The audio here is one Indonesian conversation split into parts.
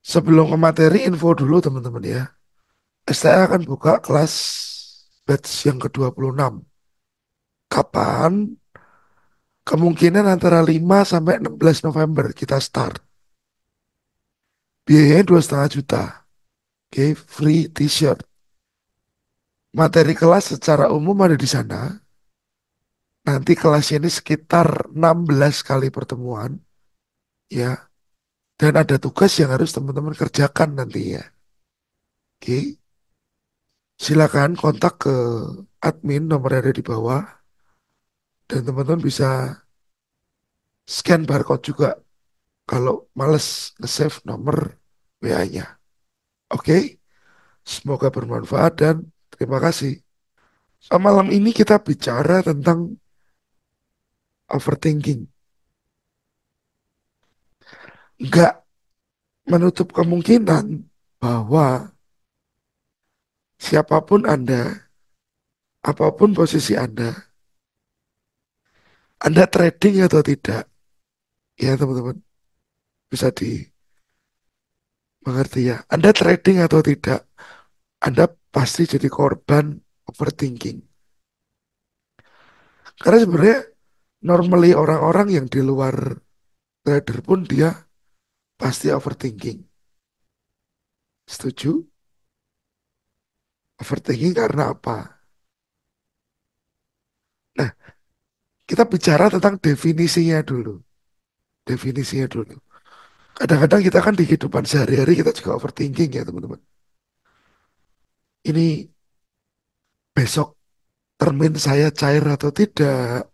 Sebelum ke materi, info dulu teman-teman ya. STA akan buka kelas batch yang ke-26. Kapan? Kemungkinan antara 5 sampai 16 November kita start. Biayanya 2,5 juta. Oke, free t-shirt. Materi kelas secara umum ada di sana. Nanti kelasnya ini sekitar 16 kali pertemuan, ya. Dan ada tugas yang harus teman-teman kerjakan nantinya. Oke, silakan kontak ke admin nomor yang ada di bawah. Dan teman-teman bisa scan barcode juga kalau males nge-save nomor WA-nya. Oke, semoga bermanfaat dan terima kasih. So, malam ini kita bicara tentang overthinking. Nggak menutup kemungkinan bahwa siapapun Anda, apapun posisi Anda trading atau tidak, ya teman-teman, bisa dimengerti ya. Anda trading atau tidak, Anda pasti jadi korban overthinking. Karena sebenarnya normally orang-orang yang di luar trader pun dia pasti overthinking. Setuju? Overthinking karena apa? Nah, kita bicara tentang definisinya dulu. Definisinya dulu. Kadang-kadang kita kan di kehidupan sehari-hari kita juga overthinking ya teman-teman. Ini besok termin saya cair atau tidak?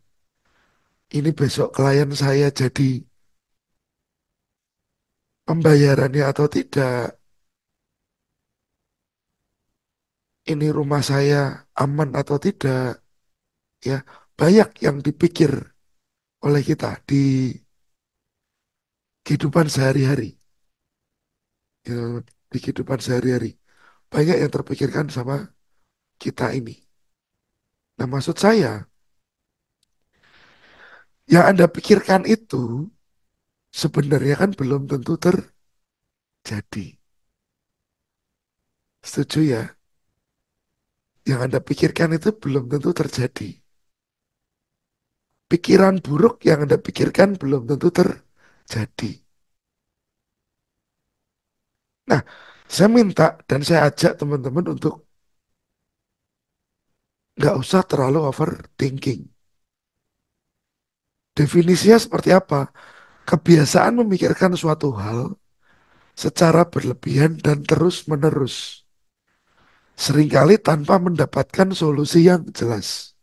Ini besok klien saya jadi pembayarannya atau tidak? Ini rumah saya aman atau tidak? Ya, banyak yang dipikir oleh kita di kehidupan sehari-hari. Ya, di kehidupan sehari-hari. Banyak yang terpikirkan sama kita ini. Nah, maksud saya, yang Anda pikirkan itu sebenarnya kan belum tentu terjadi. Setuju ya? Yang Anda pikirkan itu belum tentu terjadi. Pikiran buruk yang Anda pikirkan belum tentu terjadi. Nah, saya minta dan saya ajak teman-teman untuk nggak usah terlalu overthinking. Definisinya seperti apa? Kebiasaan memikirkan suatu hal secara berlebihan dan terus-menerus. Seringkali tanpa mendapatkan solusi yang jelas.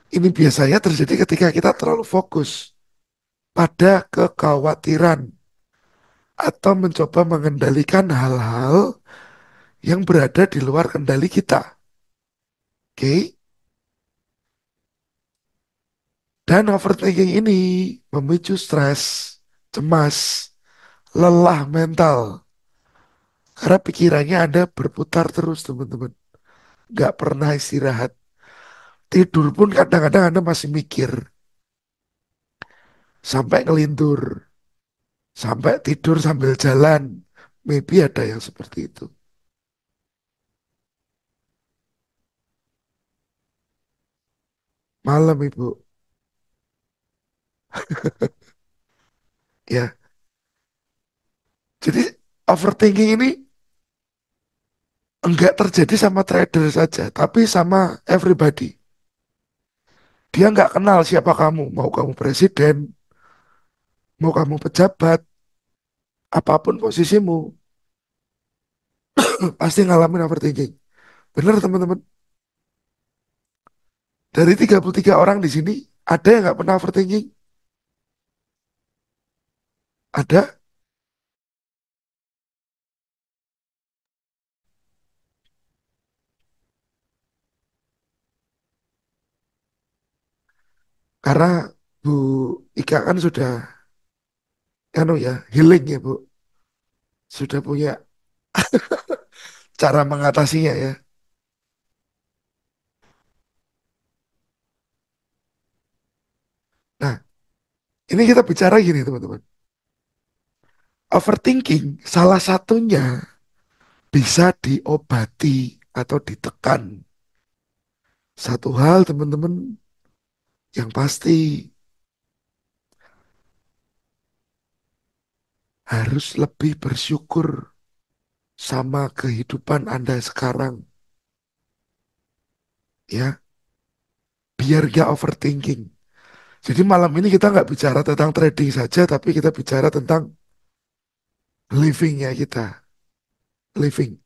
Ini biasanya terjadi ketika kita terlalu fokus pada kekhawatiran atau mencoba mengendalikan hal-hal yang berada di luar kendali kita. Oke? Dan overthinking ini memicu stres, cemas, lelah mental. Karena pikirannya Anda berputar terus, teman-teman. Nggak pernah istirahat. Tidur pun kadang-kadang Anda masih mikir. Sampai ngelindur. Sampai tidur sambil jalan. Maybe ada yang seperti itu. Malam, Ibu. Ya, jadi overthinking ini enggak terjadi sama trader saja, tapi sama everybody. Dia nggak kenal siapa kamu, mau kamu presiden, mau kamu pejabat, apapun posisimu, pasti ngalamin overthinking. Bener teman-teman? Dari 33 orang di sini, ada yang nggak pernah overthinking? Ada, karena Bu Ika kan sudah, anu ya, healing ya Bu. Sudah punya cara mengatasinya ya. Nah, ini kita bicara gini teman-teman. Overthinking salah satunya bisa diobati atau ditekan. Satu hal teman-teman yang pasti harus lebih bersyukur sama kehidupan Anda sekarang ya, biar gak overthinking. Jadi malam ini kita nggak bicara tentang trading saja, tapi kita bicara tentang livingnya kita, living.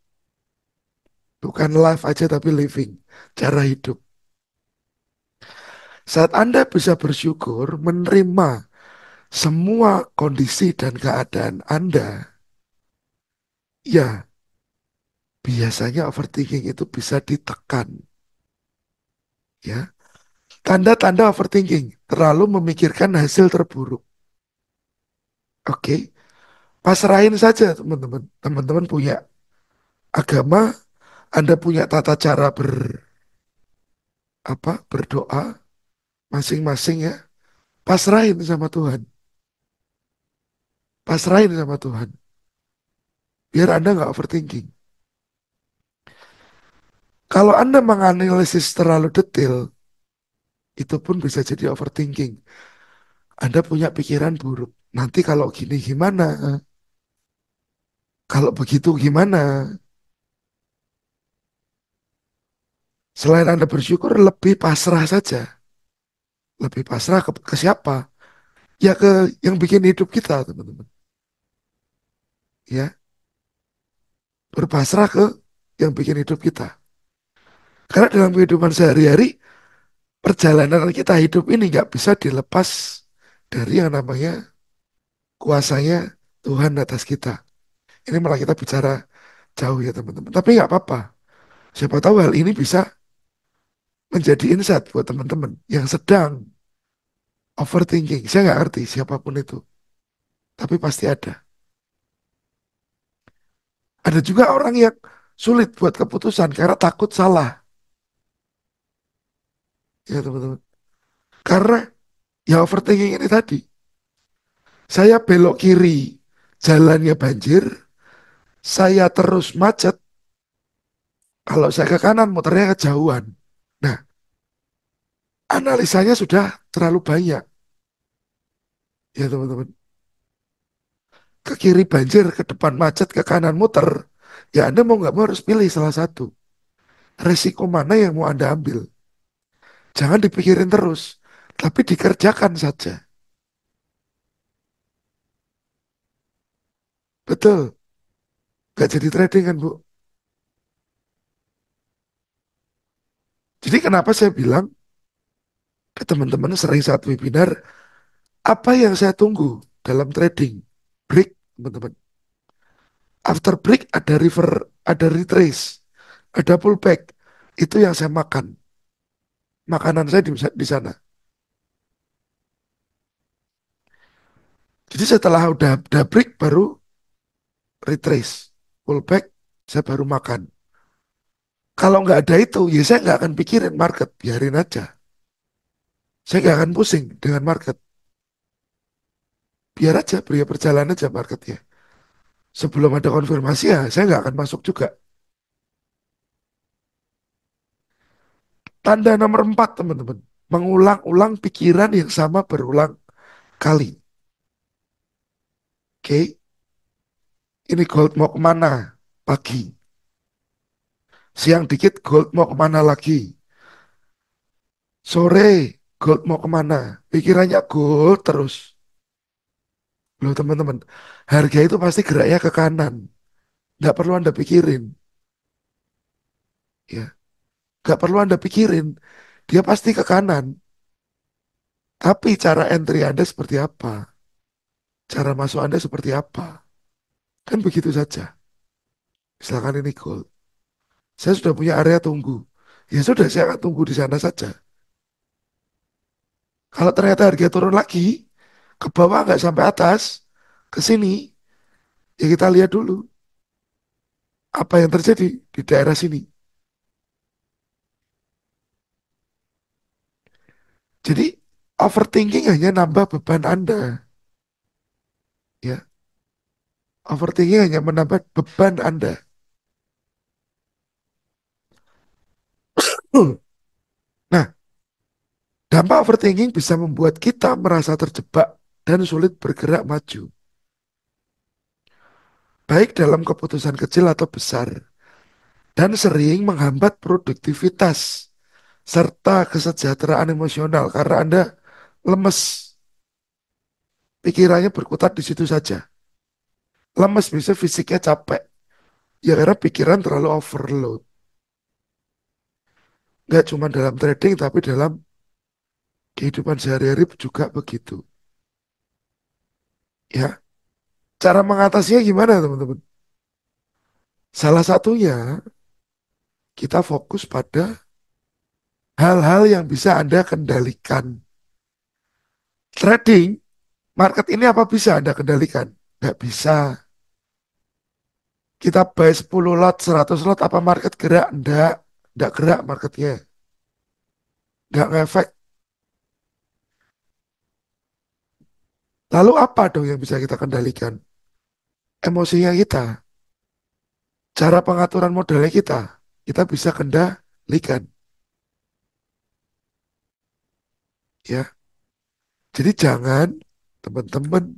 Bukan life aja tapi living, cara hidup. Saat Anda bisa bersyukur, menerima semua kondisi dan keadaan Anda, ya biasanya overthinking itu bisa ditekan. Ya, tanda-tanda overthinking, terlalu memikirkan hasil terburuk. Oke, pasrahin saja teman-teman. Teman-teman punya agama, Anda punya tata cara berdoa masing-masing ya. Pasrahin sama Tuhan. Pasrahin sama Tuhan. Biar Anda nggak overthinking. Kalau Anda menganalisis terlalu detail, itu pun bisa jadi overthinking. Anda punya pikiran buruk. Nanti kalau gini gimana? Kalau begitu gimana? Selain Anda bersyukur, lebih pasrah saja. Lebih pasrah ke siapa? Ya ke yang bikin hidup kita, teman-teman. Ya, berpasrah ke yang bikin hidup kita. Karena dalam kehidupan sehari-hari, perjalanan kita hidup ini nggak bisa dilepas dari yang namanya kuasanya Tuhan atas kita. Ini malah kita bicara jauh ya teman-teman. Tapi nggak apa-apa. Siapa tahu hal ini bisa menjadi insight buat teman-teman yang sedang overthinking. Saya nggak ngerti siapapun itu. Tapi pasti ada. Ada juga orang yang sulit buat keputusan karena takut salah. Ya teman-teman. Karena ya overthinking ini tadi. Saya belok kiri, jalannya banjir. Saya terus macet. Kalau saya ke kanan, muternya kejauhan. Nah, analisanya sudah terlalu banyak. Ya teman-teman. Ke kiri banjir, ke depan macet, ke kanan muter. Ya Anda mau nggak mau harus pilih salah satu. Resiko mana yang mau Anda ambil? Jangan dipikirin terus, tapi dikerjakan saja. Betul, nggak jadi trading kan Bu? Jadi kenapa saya bilang ke teman-teman sering saat webinar, apa yang saya tunggu dalam trading? Break, teman-teman. After break ada ada retrace, ada pullback. Itu yang saya makan. Makanan saya di sana. Jadi setelah udah break baru retrace, pullback, saya baru makan. Kalau nggak ada itu, ya saya nggak akan pikirin market, biarin aja. Saya nggak akan pusing dengan market. Biar aja, biar berjalan aja marketnya. Sebelum ada konfirmasi ya, saya nggak akan masuk juga. Tanda nomor 4, teman-teman. Mengulang-ulang pikiran yang sama berulang kali. Oke, ini gold mau kemana? Pagi. Siang dikit gold mau kemana lagi? Sore gold mau kemana? Pikirannya gold terus. Loh teman-teman, harga itu pasti geraknya ke kanan. Nggak perlu Anda pikirin. Ya, nggak perlu Anda pikirin. Dia pasti ke kanan. Tapi cara entry Anda seperti apa? Cara masuk Anda seperti apa? Kan begitu saja. Misalkan ini gold. Saya sudah punya area tunggu. Ya sudah, saya akan tunggu di sana saja. Kalau ternyata harga turun lagi, ke bawah nggak sampai atas, ke sini, ya kita lihat dulu apa yang terjadi di daerah sini. Jadi overthinking hanya nambah beban Anda, ya. Overthinking hanya menambah beban Anda. Nah, dampak overthinking bisa membuat kita merasa terjebak dan sulit bergerak maju, baik dalam keputusan kecil atau besar, dan sering menghambat produktivitas serta kesejahteraan emosional karena Anda lemes, pikirannya berkutat di situ saja. Lemes bisa fisiknya capek, ya karena pikiran terlalu overload. Nggak cuma dalam trading, tapi dalam kehidupan sehari-hari juga begitu. Ya, cara mengatasinya gimana teman-teman? Salah satunya kita fokus pada hal-hal yang bisa Anda kendalikan. Trading, market ini apa bisa Anda kendalikan? Nggak bisa. Kita buy 10 lot, 100 lot, apa market gerak? Nggak gerak marketnya. Nggak ngefek. Lalu apa dong yang bisa kita kendalikan? Emosinya kita, cara pengaturan modalnya kita bisa kendalikan. Ya, jadi jangan teman-teman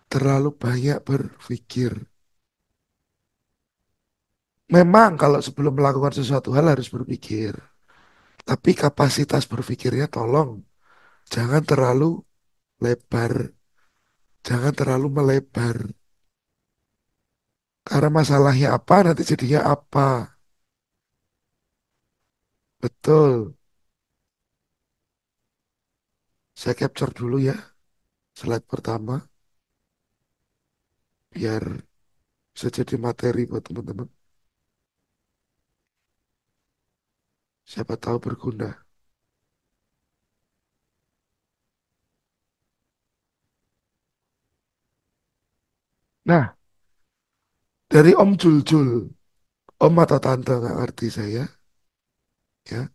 terlalu banyak berpikir. Memang kalau sebelum melakukan sesuatu hal harus berpikir. Tapi kapasitas berpikirnya tolong jangan terlalu lebar. Jangan terlalu melebar. Karena masalahnya apa, nanti jadinya apa. Betul. Saya capture dulu ya slide pertama. Biar bisa jadi materi buat teman-teman. Siapa tahu berguna. Nah, dari Om Jul-Jul. Om atau tante nggak ngerti saya. Ya,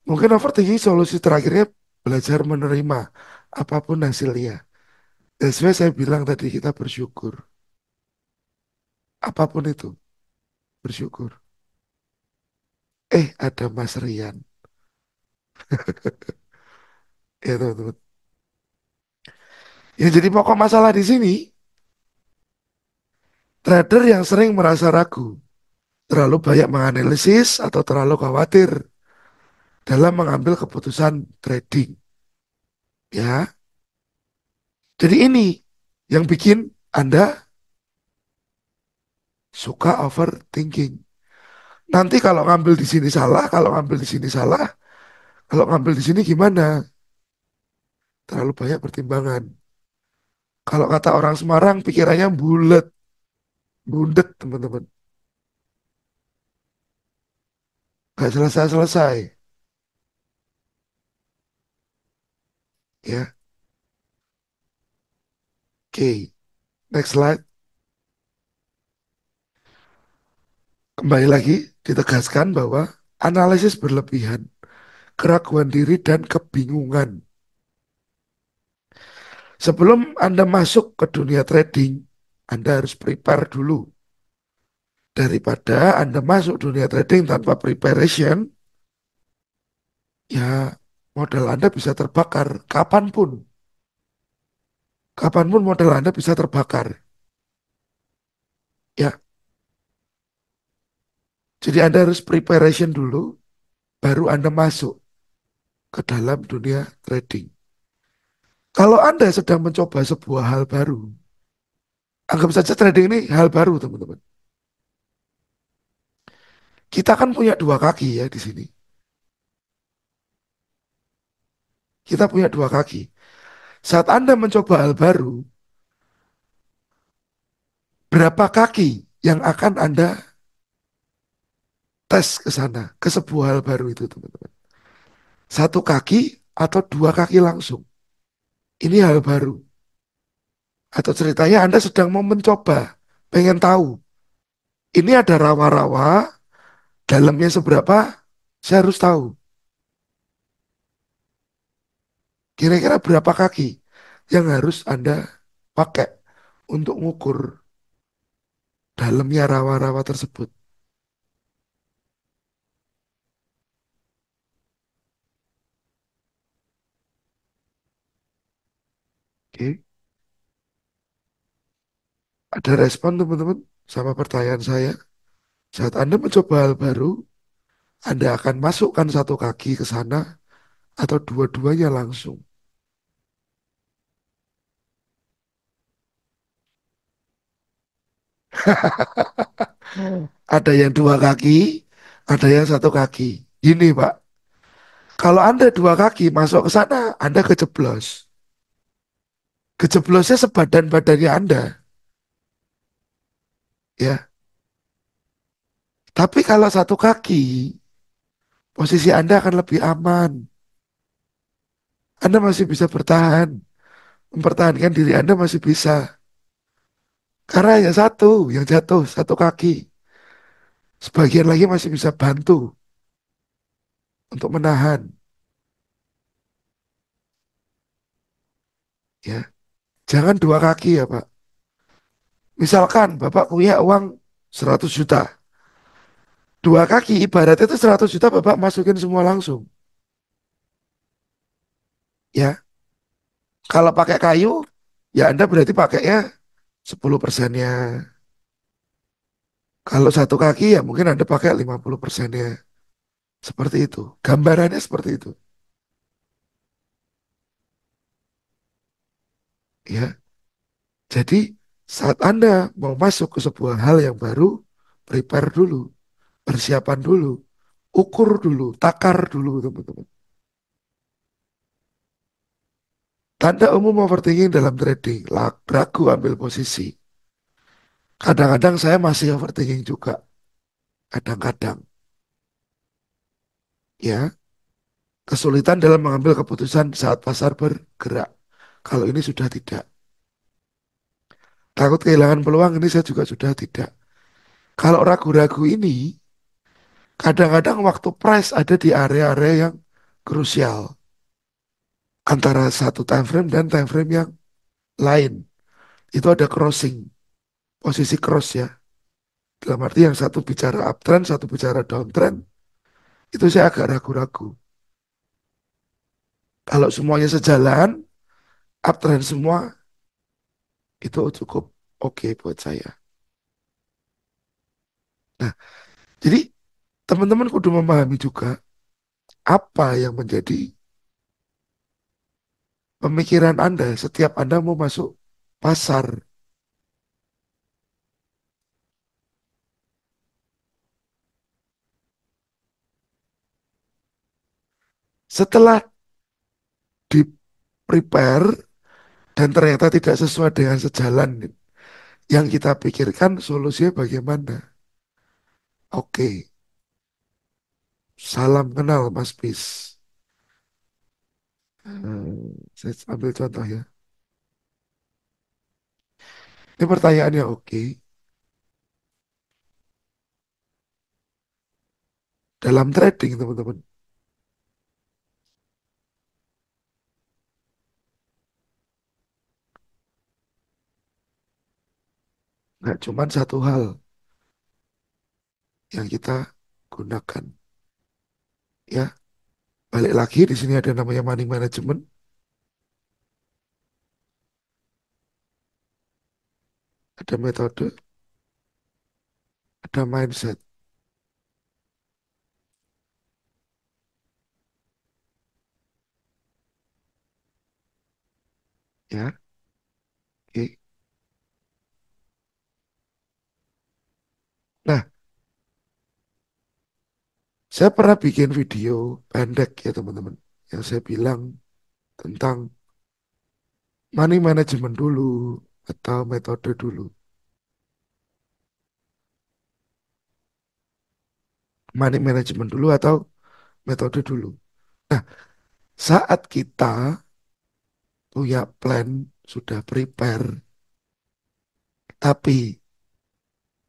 mungkin overthinking solusi terakhirnya belajar menerima apapun hasilnya. Dan sebenarnya saya bilang tadi kita bersyukur. Apapun itu, bersyukur. Ada Mas Rian. Ya teman-teman. Yang jadi pokok masalah di sini, trader yang sering merasa ragu, terlalu banyak menganalisis atau terlalu khawatir dalam mengambil keputusan trading. Ya, jadi ini yang bikin Anda suka overthinking. Nanti kalau ngambil di sini salah, kalau ngambil di sini salah, kalau ngambil di sini gimana? Terlalu banyak pertimbangan. Kalau kata orang Semarang, pikirannya bulat, bundet teman-teman. Gak selesai-selesai. Ya, oke. Next slide. Kembali lagi ditegaskan bahwa analisis berlebihan, keraguan diri, dan kebingungan. Sebelum Anda masuk ke dunia trading, Anda harus prepare dulu. Daripada Anda masuk dunia trading tanpa preparation, ya modal Anda bisa terbakar kapanpun. Kapanpun modal Anda bisa terbakar. Ya, jadi Anda harus preparation dulu, baru Anda masuk ke dalam dunia trading. Kalau Anda sedang mencoba sebuah hal baru, anggap saja trading ini hal baru, teman-teman. Kita kan punya dua kaki ya di sini. Kita punya dua kaki. Saat Anda mencoba hal baru, berapa kaki yang akan Anda tes ke sana, ke sebuah hal baru itu, teman-teman? Satu kaki atau dua kaki langsung? Ini hal baru. Atau ceritanya Anda sedang mau mencoba, pengen tahu. Ini ada rawa-rawa, dalamnya seberapa, saya harus tahu. Kira-kira berapa kaki yang harus Anda pakai untuk ngukur. dalamnya rawa-rawa tersebut. Oke, ada respon teman-teman sama pertanyaan saya? Saat Anda mencoba hal baru, Anda akan masukkan satu kaki ke sana atau dua-duanya langsung. Ada yang dua kaki, ada yang satu kaki. Ini Pak, kalau Anda dua kaki masuk ke sana, Anda kejeblos. Kejeblosnya sebadan badannya Anda, ya. Tapi kalau satu kaki, posisi Anda akan lebih aman. Anda masih bisa bertahan, mempertahankan diri Anda masih bisa. Karena hanya satu yang jatuh, satu kaki. Sebagian lagi masih bisa bantu untuk menahan, ya. Jangan dua kaki ya Pak. Misalkan Bapak punya uang 100 juta. Dua kaki ibaratnya itu 100 juta Bapak masukin semua langsung. Ya, kalau pakai kayu, ya Anda berarti pakainya 10%-nya. Kalau satu kaki ya mungkin Anda pakai 50%-nya. Seperti itu. Gambarannya seperti itu. Ya, jadi saat Anda mau masuk ke sebuah hal yang baru, prepare dulu, persiapan dulu, ukur dulu, takar dulu teman-teman. Tanda umum overthinking dalam trading, ragu ambil posisi. Kadang-kadang saya masih overthinking juga. Kadang-kadang, ya, kesulitan dalam mengambil keputusan saat pasar bergerak. Kalau ini sudah tidak. Takut kehilangan peluang ini saya juga sudah tidak. Kalau ragu-ragu ini, kadang-kadang waktu price ada di area-area yang krusial. Antara satu time frame dan time frame yang lain. Itu ada crossing, posisi cross ya. Dalam arti yang satu bicara uptrend, satu bicara downtrend. Itu saya agak ragu-ragu. Kalau semuanya sejalan, uptrend semua, itu cukup oke buat saya. Nah, jadi teman-teman kudu memahami juga apa yang menjadi pemikiran Anda setiap Anda mau masuk pasar. Setelah di prepare dan ternyata tidak sesuai dengan sejalan yang kita pikirkan, solusinya bagaimana? Oke, salam kenal Mas Bis. Saya ambil contoh ya. Ini pertanyaannya oke. Dalam trading teman-teman, nggak cuma satu hal yang kita gunakan. Ya, balik lagi di sini ada namanya money management, ada metode, ada mindset. Ya, oke. Nah, saya pernah bikin video pendek ya teman-teman, yang saya bilang tentang money management dulu atau metode dulu. Money management dulu atau metode dulu. Nah, saat kita punya plan, sudah prepare, tapi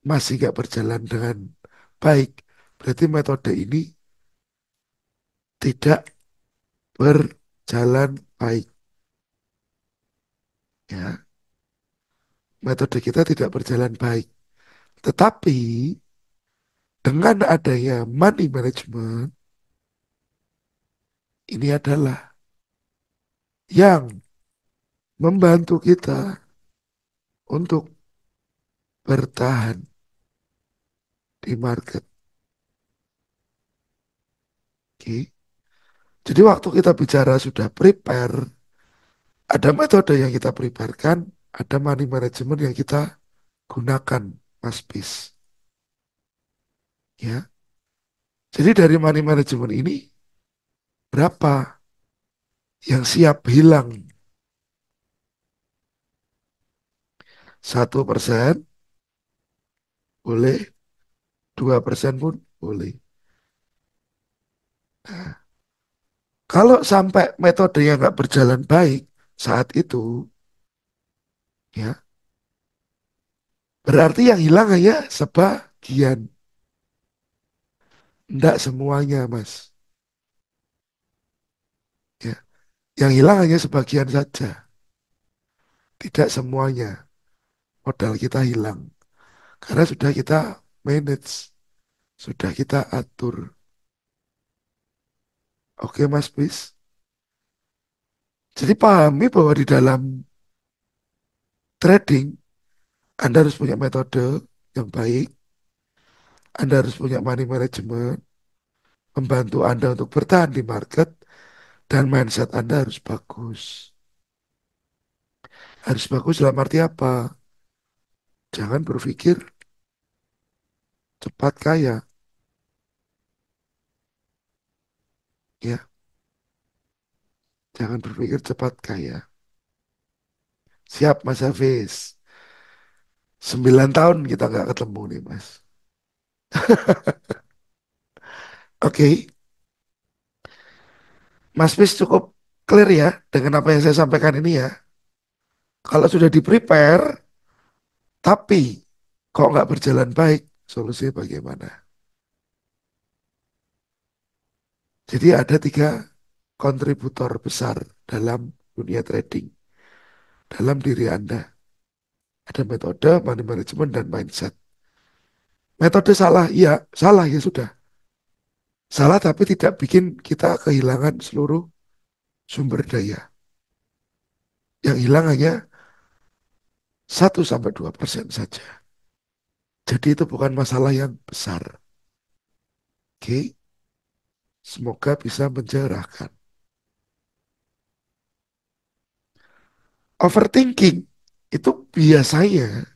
masih gak berjalan dengan baik, berarti metode ini tidak berjalan baik. Ya, metode kita tidak berjalan baik. Tetapi dengan adanya money management, ini adalah yang membantu kita untuk bertahan di market. Oke. Jadi waktu kita bicara sudah prepare, ada metode yang kita preparekan, ada money management yang kita gunakan, Mas Bis. Ya. Jadi dari money management ini, berapa yang siap hilang? 1% boleh, 2% pun boleh. Nah, kalau sampai metode yang nggak berjalan baik saat itu, ya berarti yang hilang hanya sebagian, enggak semuanya, Mas. Ya, yang hilang hanya sebagian saja, tidak semuanya. Modal kita hilang karena sudah kita manage, sudah kita atur. Oke, Mas Bis. Jadi pahami bahwa di dalam trading Anda harus punya metode yang baik, Anda harus punya money management, membantu Anda untuk bertahan di market, dan mindset Anda harus bagus. Harus bagus dalam arti apa? Jangan berpikir cepat kaya, ya. Jangan berpikir cepat kaya. Siap, Mas Hafiz. 9 tahun kita nggak ketemu nih, Mas. Oke, Mas Hafiz cukup clear ya dengan apa yang saya sampaikan ini ya. Kalau sudah di-prepare, tapi kok nggak berjalan baik, solusinya bagaimana? Jadi ada 3 kontributor besar dalam dunia trading, dalam diri Anda. Ada metode, money management, dan mindset. Metode salah, iya, salah ya sudah. Salah tapi tidak bikin kita kehilangan seluruh sumber daya. Yang hilang hanya 1 sampai 2% saja. Jadi itu bukan masalah yang besar. Oke, semoga bisa mencerahkan. Overthinking itu biasanya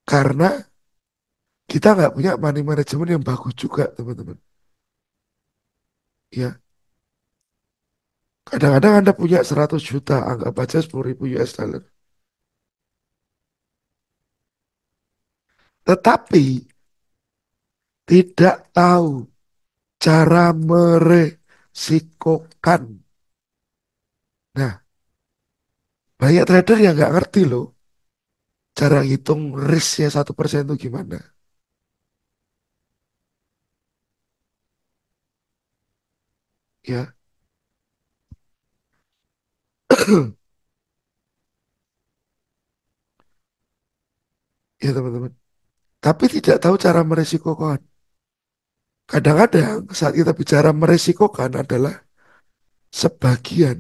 karena kita nggak punya money management yang bagus juga, teman-teman. Ya, kadang-kadang Anda punya 100 juta, anggap aja 10.000 US dollar. Tetapi tidak tahu cara meresikokan. Nah, banyak trader yang nggak ngerti loh cara ngitung risknya 1% itu gimana. Ya, ya teman-teman. Tapi tidak tahu cara meresikokan. Kadang-kadang saat kita bicara meresikokan adalah sebagian.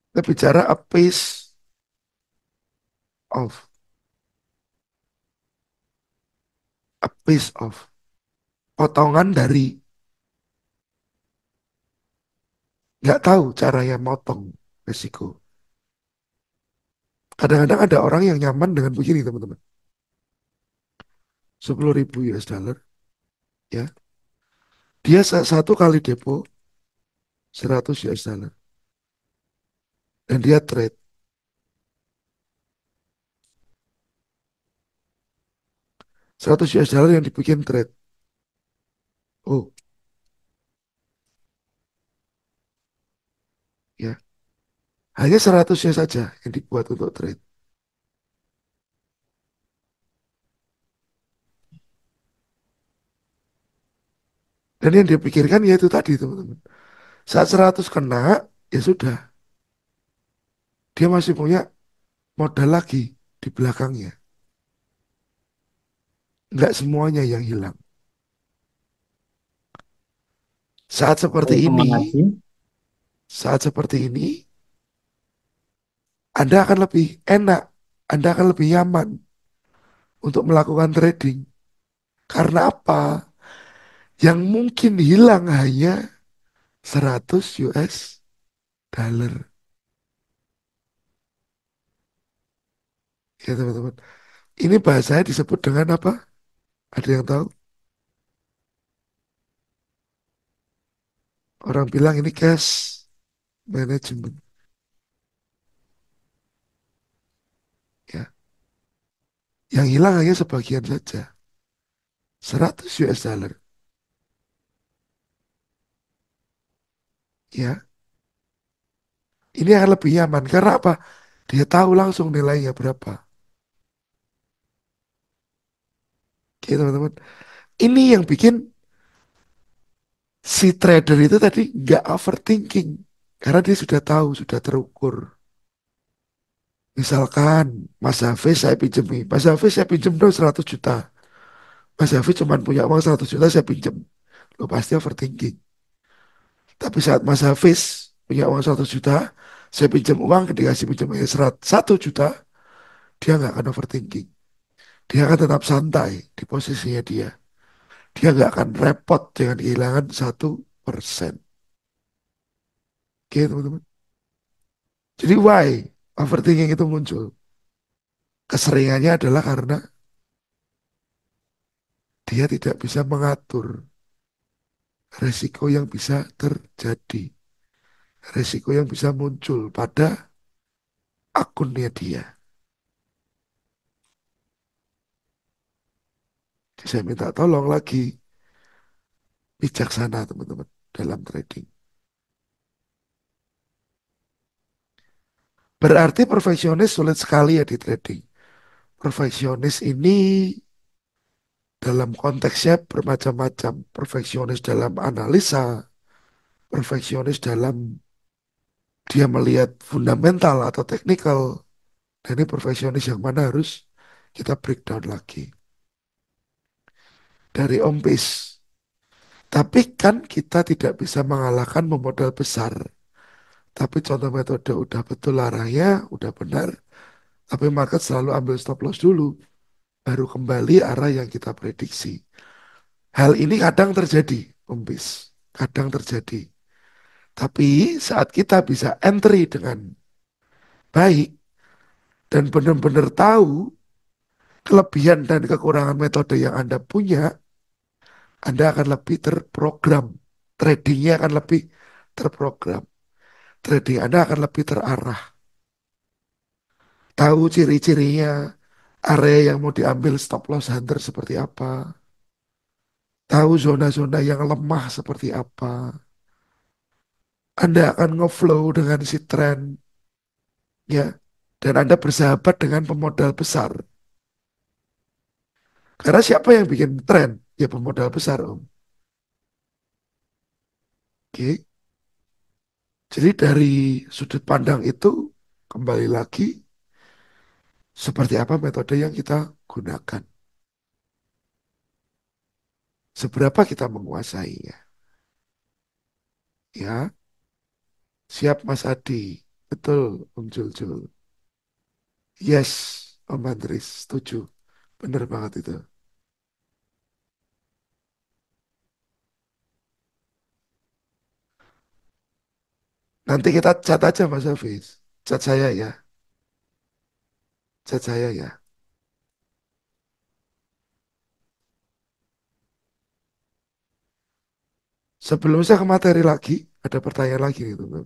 Kita bicara of, a piece of, potongan dari, nggak tahu caranya motong resiko. Kadang-kadang ada orang yang nyaman dengan begini teman-teman. 10.000 US dollar, ya. Dia satu kali depo 100 US dollar. Dan dia trade 100 US dollar yang dibikin trade. Oh, ya. Hanya 100-nya saja yang dibuat untuk trade. Dan yang dia pikirkan ya itu tadi teman-teman. Saat 100 kena, ya sudah, dia masih punya modal lagi di belakangnya. Nggak semuanya yang hilang. Saat seperti Kalau ini, Komanasi, saat seperti ini, Anda akan lebih enak, Anda akan lebih nyaman untuk melakukan trading. Karena apa? Yang mungkin hilang hanya 100 US dollar. Ya teman-teman. Ini bahasanya disebut dengan apa? Ada yang tahu? Orang bilang ini cash management. Ya. Yang hilang hanya sebagian saja. 100 US dollar. Ya. Ini akan lebih nyaman. Karena apa? Dia tahu langsung nilainya berapa. Oke teman-teman. Ini yang bikin si trader itu tadi nggak overthinking. Karena dia sudah tahu, sudah terukur. Misalkan Mas Hafiz saya pinjemi. Mas Hafiz saya pinjem dong 100 juta. Mas Hafiz cuma punya uang 100 juta saya pinjem. Lo pasti overthinking. Tapi saat Mas Hafiz punya uang 100 juta, saya pinjam uang, dikasih pinjam 1 juta, dia nggak akan overthinking. Dia akan tetap santai di posisinya dia. Dia nggak akan repot dengan kehilangan 1%. Oke teman-teman. Jadi why overthinking itu muncul? Keseringannya adalah karena dia tidak bisa mengatur resiko yang bisa terjadi. Resiko yang bisa muncul pada akunnya dia. Jadi saya minta tolong lagi, bijaksana teman-teman dalam trading. Berarti perfeksionis sulit sekali ya di trading. Perfeksionis ini dalam konteksnya bermacam-macam. Perfeksionis dalam analisa, perfeksionis dalam dia melihat fundamental atau teknikal. Dan ini perfeksionis yang mana harus kita breakdown lagi. Dari Om Pis. Tapi kan kita tidak bisa mengalahkan memodal besar. Tapi contoh metode udah betul arahnya, udah benar. Tapi market selalu ambil stop loss dulu. Baru kembali arah yang kita prediksi. Hal ini kadang terjadi, Om Bis. Kadang terjadi. Tapi saat kita bisa entry dengan baik dan benar-benar tahu kelebihan dan kekurangan metode yang Anda punya, Anda akan lebih terprogram. Tradingnya akan lebih terprogram. Trading Anda akan lebih terarah. Tahu ciri-cirinya, area yang mau diambil stop loss hunter seperti apa. Tahu zona-zona yang lemah seperti apa. Anda akan ngeflow dengan si tren, ya. Dan Anda bersahabat dengan pemodal besar. Karena siapa yang bikin tren? Ya pemodal besar, Om. Oke. Jadi dari sudut pandang itu, kembali lagi, seperti apa metode yang kita gunakan. Seberapa kita menguasainya. Ya, siap Mas Adi. Betul, Om Jul. Yes, Om Andris, setuju. Bener banget itu. Nanti kita chat aja Mas Hafiz. Chat saya ya. Chat saya ya. Sebelum saya ke materi lagi, ada pertanyaan lagi nih teman.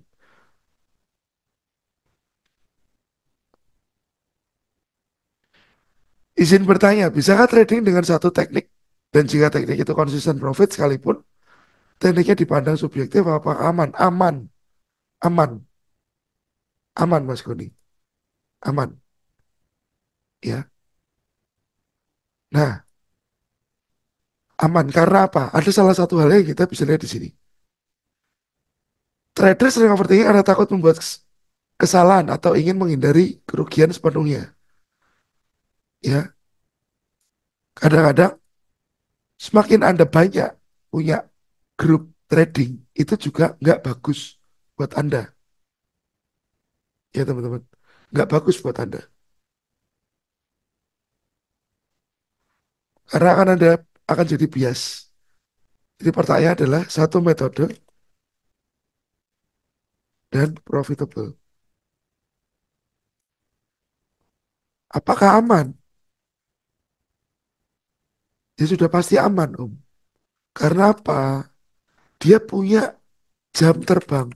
Izin bertanya, bisakah trading dengan satu teknik? Dan jika teknik itu konsisten profit sekalipun, tekniknya dipandang subjektif apa aman? Aman, aman, aman Mas Goni. Aman, ya. Nah, aman karena apa? Ada salah satu hal yang kita bisa lihat di sini. Trader sering overthinking karena takut membuat kesalahan atau ingin menghindari kerugian sepenuhnya. Ya, kadang-kadang semakin Anda banyak punya grup trading, itu juga nggak bagus buat Anda. Ya teman-teman, nggak bagus buat Anda. Karena akan Anda akan jadi bias. Jadi pertanyaan adalah satu metode dan profitable. Apakah aman? Ya sudah pasti aman, Om. Karena apa? Dia punya jam terbang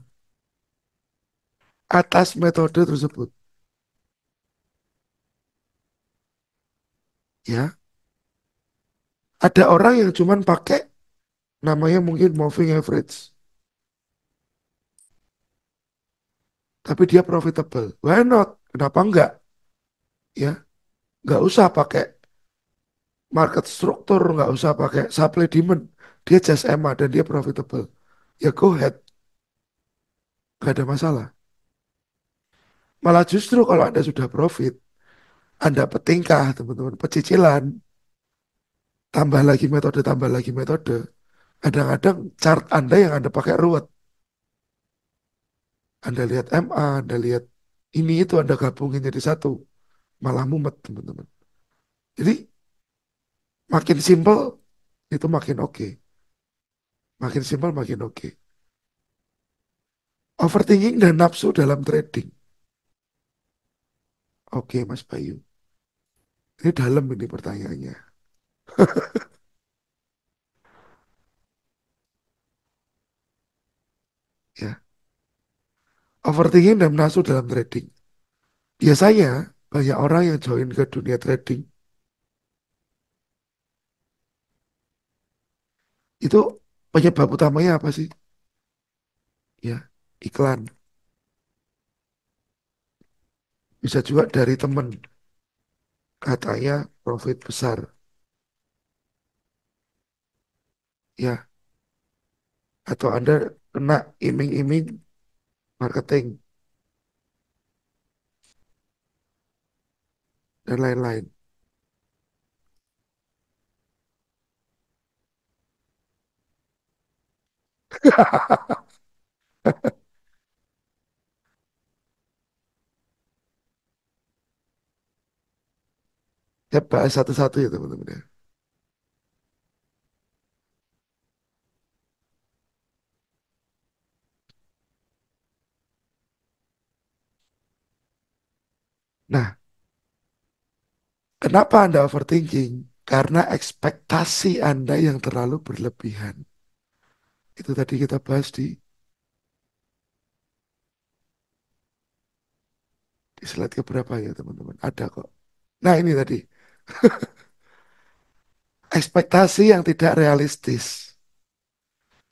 atas metode tersebut. Ya, ada orang yang cuman pakai namanya mungkin moving average, tapi dia profitable. Why not? Kenapa enggak? Ya, nggak usah pakai market struktur, nggak usah pakai supply demand. Dia just EMA dan dia profitable. Ya go ahead, nggak ada masalah. Malah justru kalau Anda sudah profit, Anda petingkah, teman-teman, pecicilan, tambah lagi metode. Kadang-kadang chart Anda yang Anda pakai ruwet. Anda lihat MA, Anda lihat ini itu Anda gabungin jadi satu. Malah mumet, teman-teman. Jadi makin simple itu makin oke. Makin simpel makin oke. Overthinking dan nafsu dalam trading. Oke, Mas Bayu. Ini dalam ini pertanyaannya. Ya, overthinking dan nafsu dalam trading. Biasanya banyak orang yang join ke dunia trading itu penyebab utamanya apa sih? Ya, iklan. Bisa juga dari temen. Katanya profit besar. Ya, atau Anda kena iming-iming marketing dan lain-lain. Saya bahas satu-satu ya teman-teman ya. Nah, kenapa Anda overthinking? Karena ekspektasi Anda yang terlalu berlebihan. Itu tadi kita bahas di slide keberapa ya teman-teman. Ada kok. Nah ini tadi. Ekspektasi yang tidak realistis.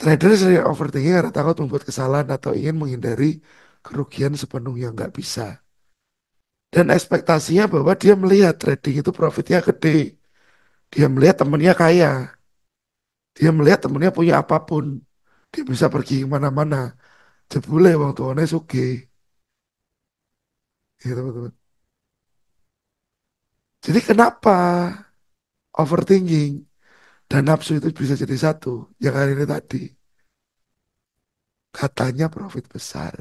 Trader sering overthinking karena takut membuat kesalahan atau ingin menghindari kerugian sepenuhnya nggak bisa. Dan ekspektasinya bahwa dia melihat trading itu profitnya gede. Dia melihat temennya kaya. Dia melihat temennya punya apapun. Dia bisa pergi kemana-mana. Jebule wong tuane sugih. Ya, teman-teman. Jadi kenapa overthinking dan nafsu itu bisa jadi satu? Yang hari ini tadi. Katanya profit besar.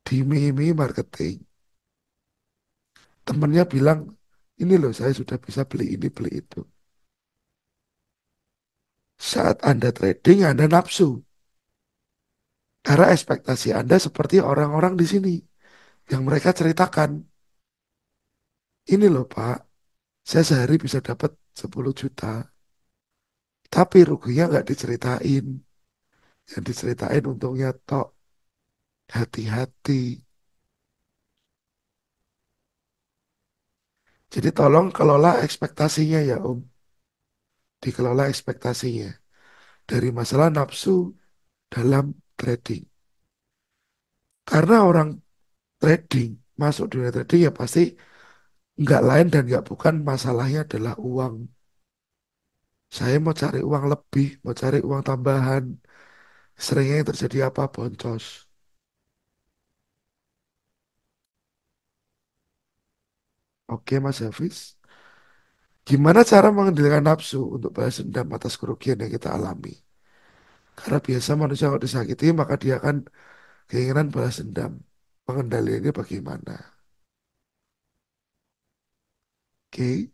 Diiming-imingi marketing. Temennya bilang, ini loh saya sudah bisa beli ini, beli itu. Saat Anda trading, Anda nafsu. Karena ekspektasi Anda seperti orang-orang di sini. Yang mereka ceritakan, ini loh Pak, saya sehari bisa dapat 10 juta. Tapi ruginya nggak diceritain. Yang diceritain untungnya tok. Hati-hati. Jadi tolong kelola ekspektasinya ya Om. Dikelola ekspektasinya. Dari masalah nafsu dalam trading. Karena orang trading, masuk dunia trading ya pasti nggak lain dan nggak bukan masalahnya adalah uang. Saya mau cari uang lebih, mau cari uang tambahan. Seringnya yang terjadi apa? Boncos. Oke, Mas Hafiz. Gimana cara mengendalikan nafsu untuk balas dendam atas kerugian yang kita alami? Karena biasa manusia kalau disakiti, maka dia akan keinginan balas dendam. Pengendaliannya bagaimana? Oke.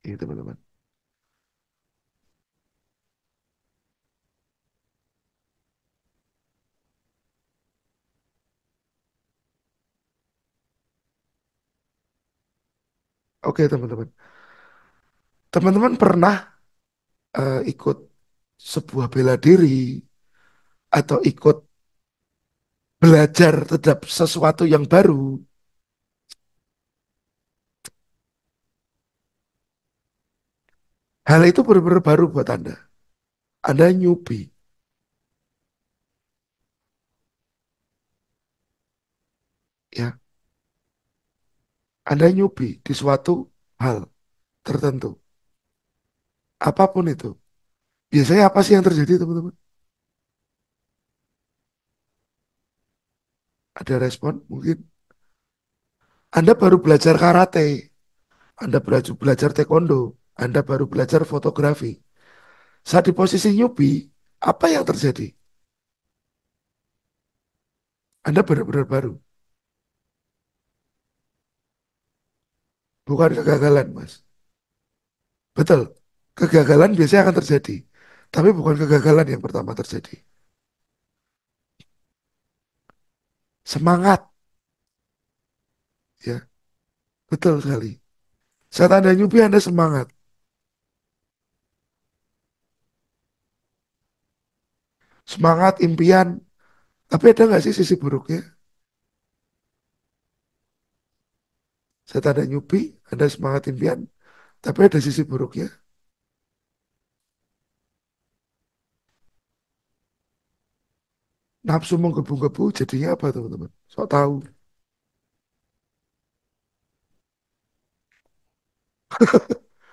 Ini teman-teman. Oke, teman-teman. Teman-teman pernah ikut sebuah bela diri atau ikut belajar terhadap sesuatu yang baru, hal itu benar-benar baru buat Anda. Anda newbie, ya. Anda newbie di suatu hal tertentu, apapun itu. Biasanya apa sih yang terjadi, teman-teman? Ada respon, mungkin. Anda baru belajar karate, Anda belajar taekwondo, Anda baru belajar fotografi. Saat di posisi newbie, apa yang terjadi? Anda benar-benar baru. Bukan kegagalan, Mas. Betul, kegagalan biasanya akan terjadi. Tapi bukan kegagalan yang pertama terjadi. Semangat, ya. Betul sekali. Saat Anda newbie, Anda semangat. Semangat, impian. Tapi ada nggak sih sisi buruknya? Saat Anda newbie, Anda semangat impian. Tapi ada sisi buruknya. Nafsu menggebu-gebu jadinya apa, teman-teman? Sok tahu.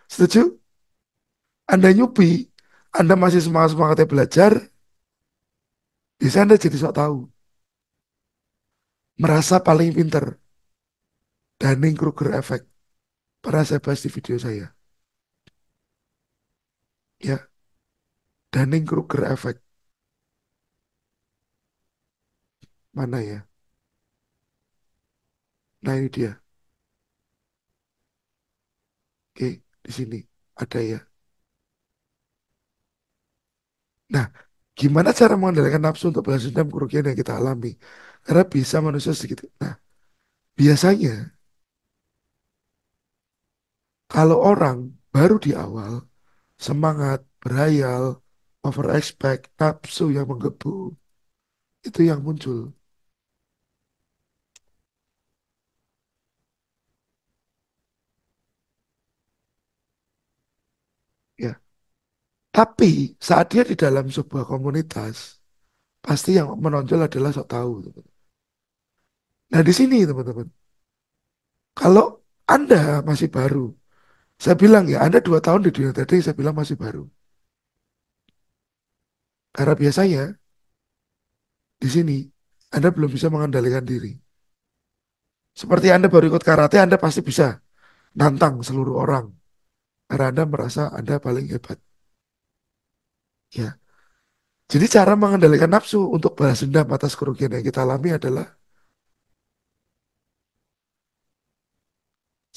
Setuju? Anda newbie, Anda masih semangat-semangatnya belajar, bisa Anda jadi sok tahu. Merasa paling pinter. Dunning-Kruger Effect. Pernah saya bahas di video saya. Ya, Dunning-Kruger Effect. Mana ya? Nah, ini dia. Oke, di sini ada ya. Nah, gimana cara mengendalikan nafsu untuk balas dendam kerugian yang kita alami? Karena bisa manusia sedikit. Nah, biasanya kalau orang baru di awal, semangat, berhayal, over expect, nafsu yang menggebu, itu yang muncul. Ya, tapi saat dia di dalam sebuah komunitas, pasti yang menonjol adalah sok tahu, teman-teman. Nah, di sini teman-teman, kalau Anda masih baru, saya bilang ya, Anda 2 tahun di dunia trading, saya bilang masih baru. Karena biasanya di sini Anda belum bisa mengendalikan diri. Seperti Anda baru ikut karate, Anda pasti bisa nantang seluruh orang. Karena Anda merasa Anda paling hebat. Ya. Jadi cara mengendalikan nafsu untuk balas dendam atas kerugian yang kita alami adalah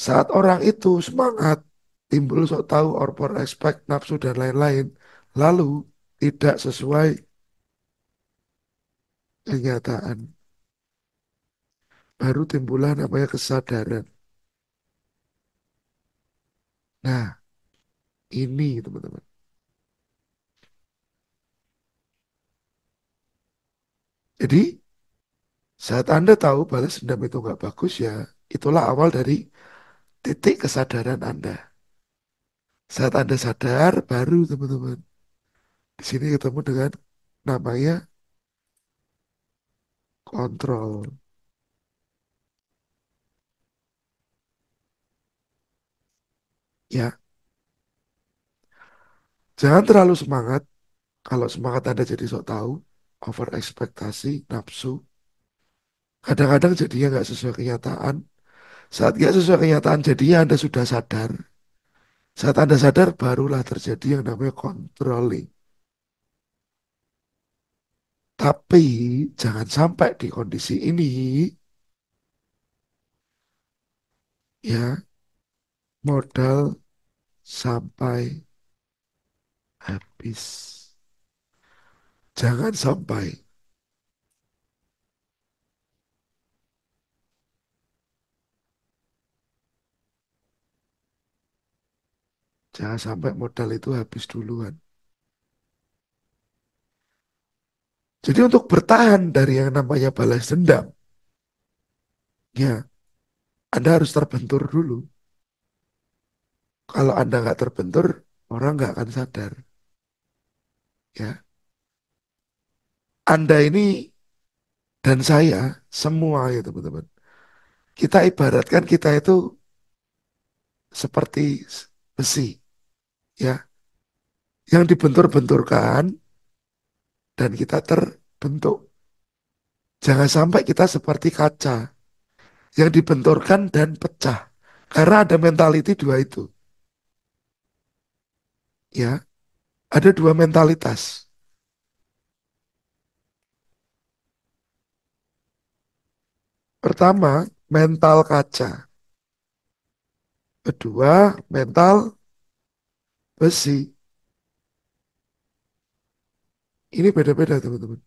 saat orang itu semangat, timbul sok tahu, orpor, respect, nafsu, dan lain-lain. Lalu tidak sesuai kenyataan. Baru timbullah namanya kesadaran. Nah, ini teman-teman. Jadi saat Anda tahu balas dendam itu nggak bagus ya, itulah awal dari titik kesadaran Anda. Saat Anda sadar, baru teman-teman. Di sini ketemu dengan namanya kontrol. Ya, jangan terlalu semangat. Kalau semangat Anda jadi sok tahu, over ekspektasi, nafsu, kadang-kadang jadinya nggak sesuai kenyataan. Saat nggak sesuai kenyataan, jadinya Anda sudah sadar. Saat Anda sadar, barulah terjadi yang namanya controlling. Tapi jangan sampai di kondisi ini, ya, modal sampai habis. Jangan sampai, jangan sampai modal itu habis duluan. Jadi untuk bertahan dari yang namanya balas dendam, ya, Anda harus terbentur dulu. Kalau Anda nggak terbentur, orang nggak akan sadar. Ya, Anda ini dan saya semua ya teman-teman. Kita ibaratkan kita itu seperti besi, ya, yang dibentur-benturkan dan kita terbentuk. Jangan sampai kita seperti kaca yang dibenturkan dan pecah. Karena ada mentality dua itu, ya. Ada dua mentalitas. Pertama, mental kaca. Kedua, mental besi. Ini beda-beda, teman-teman.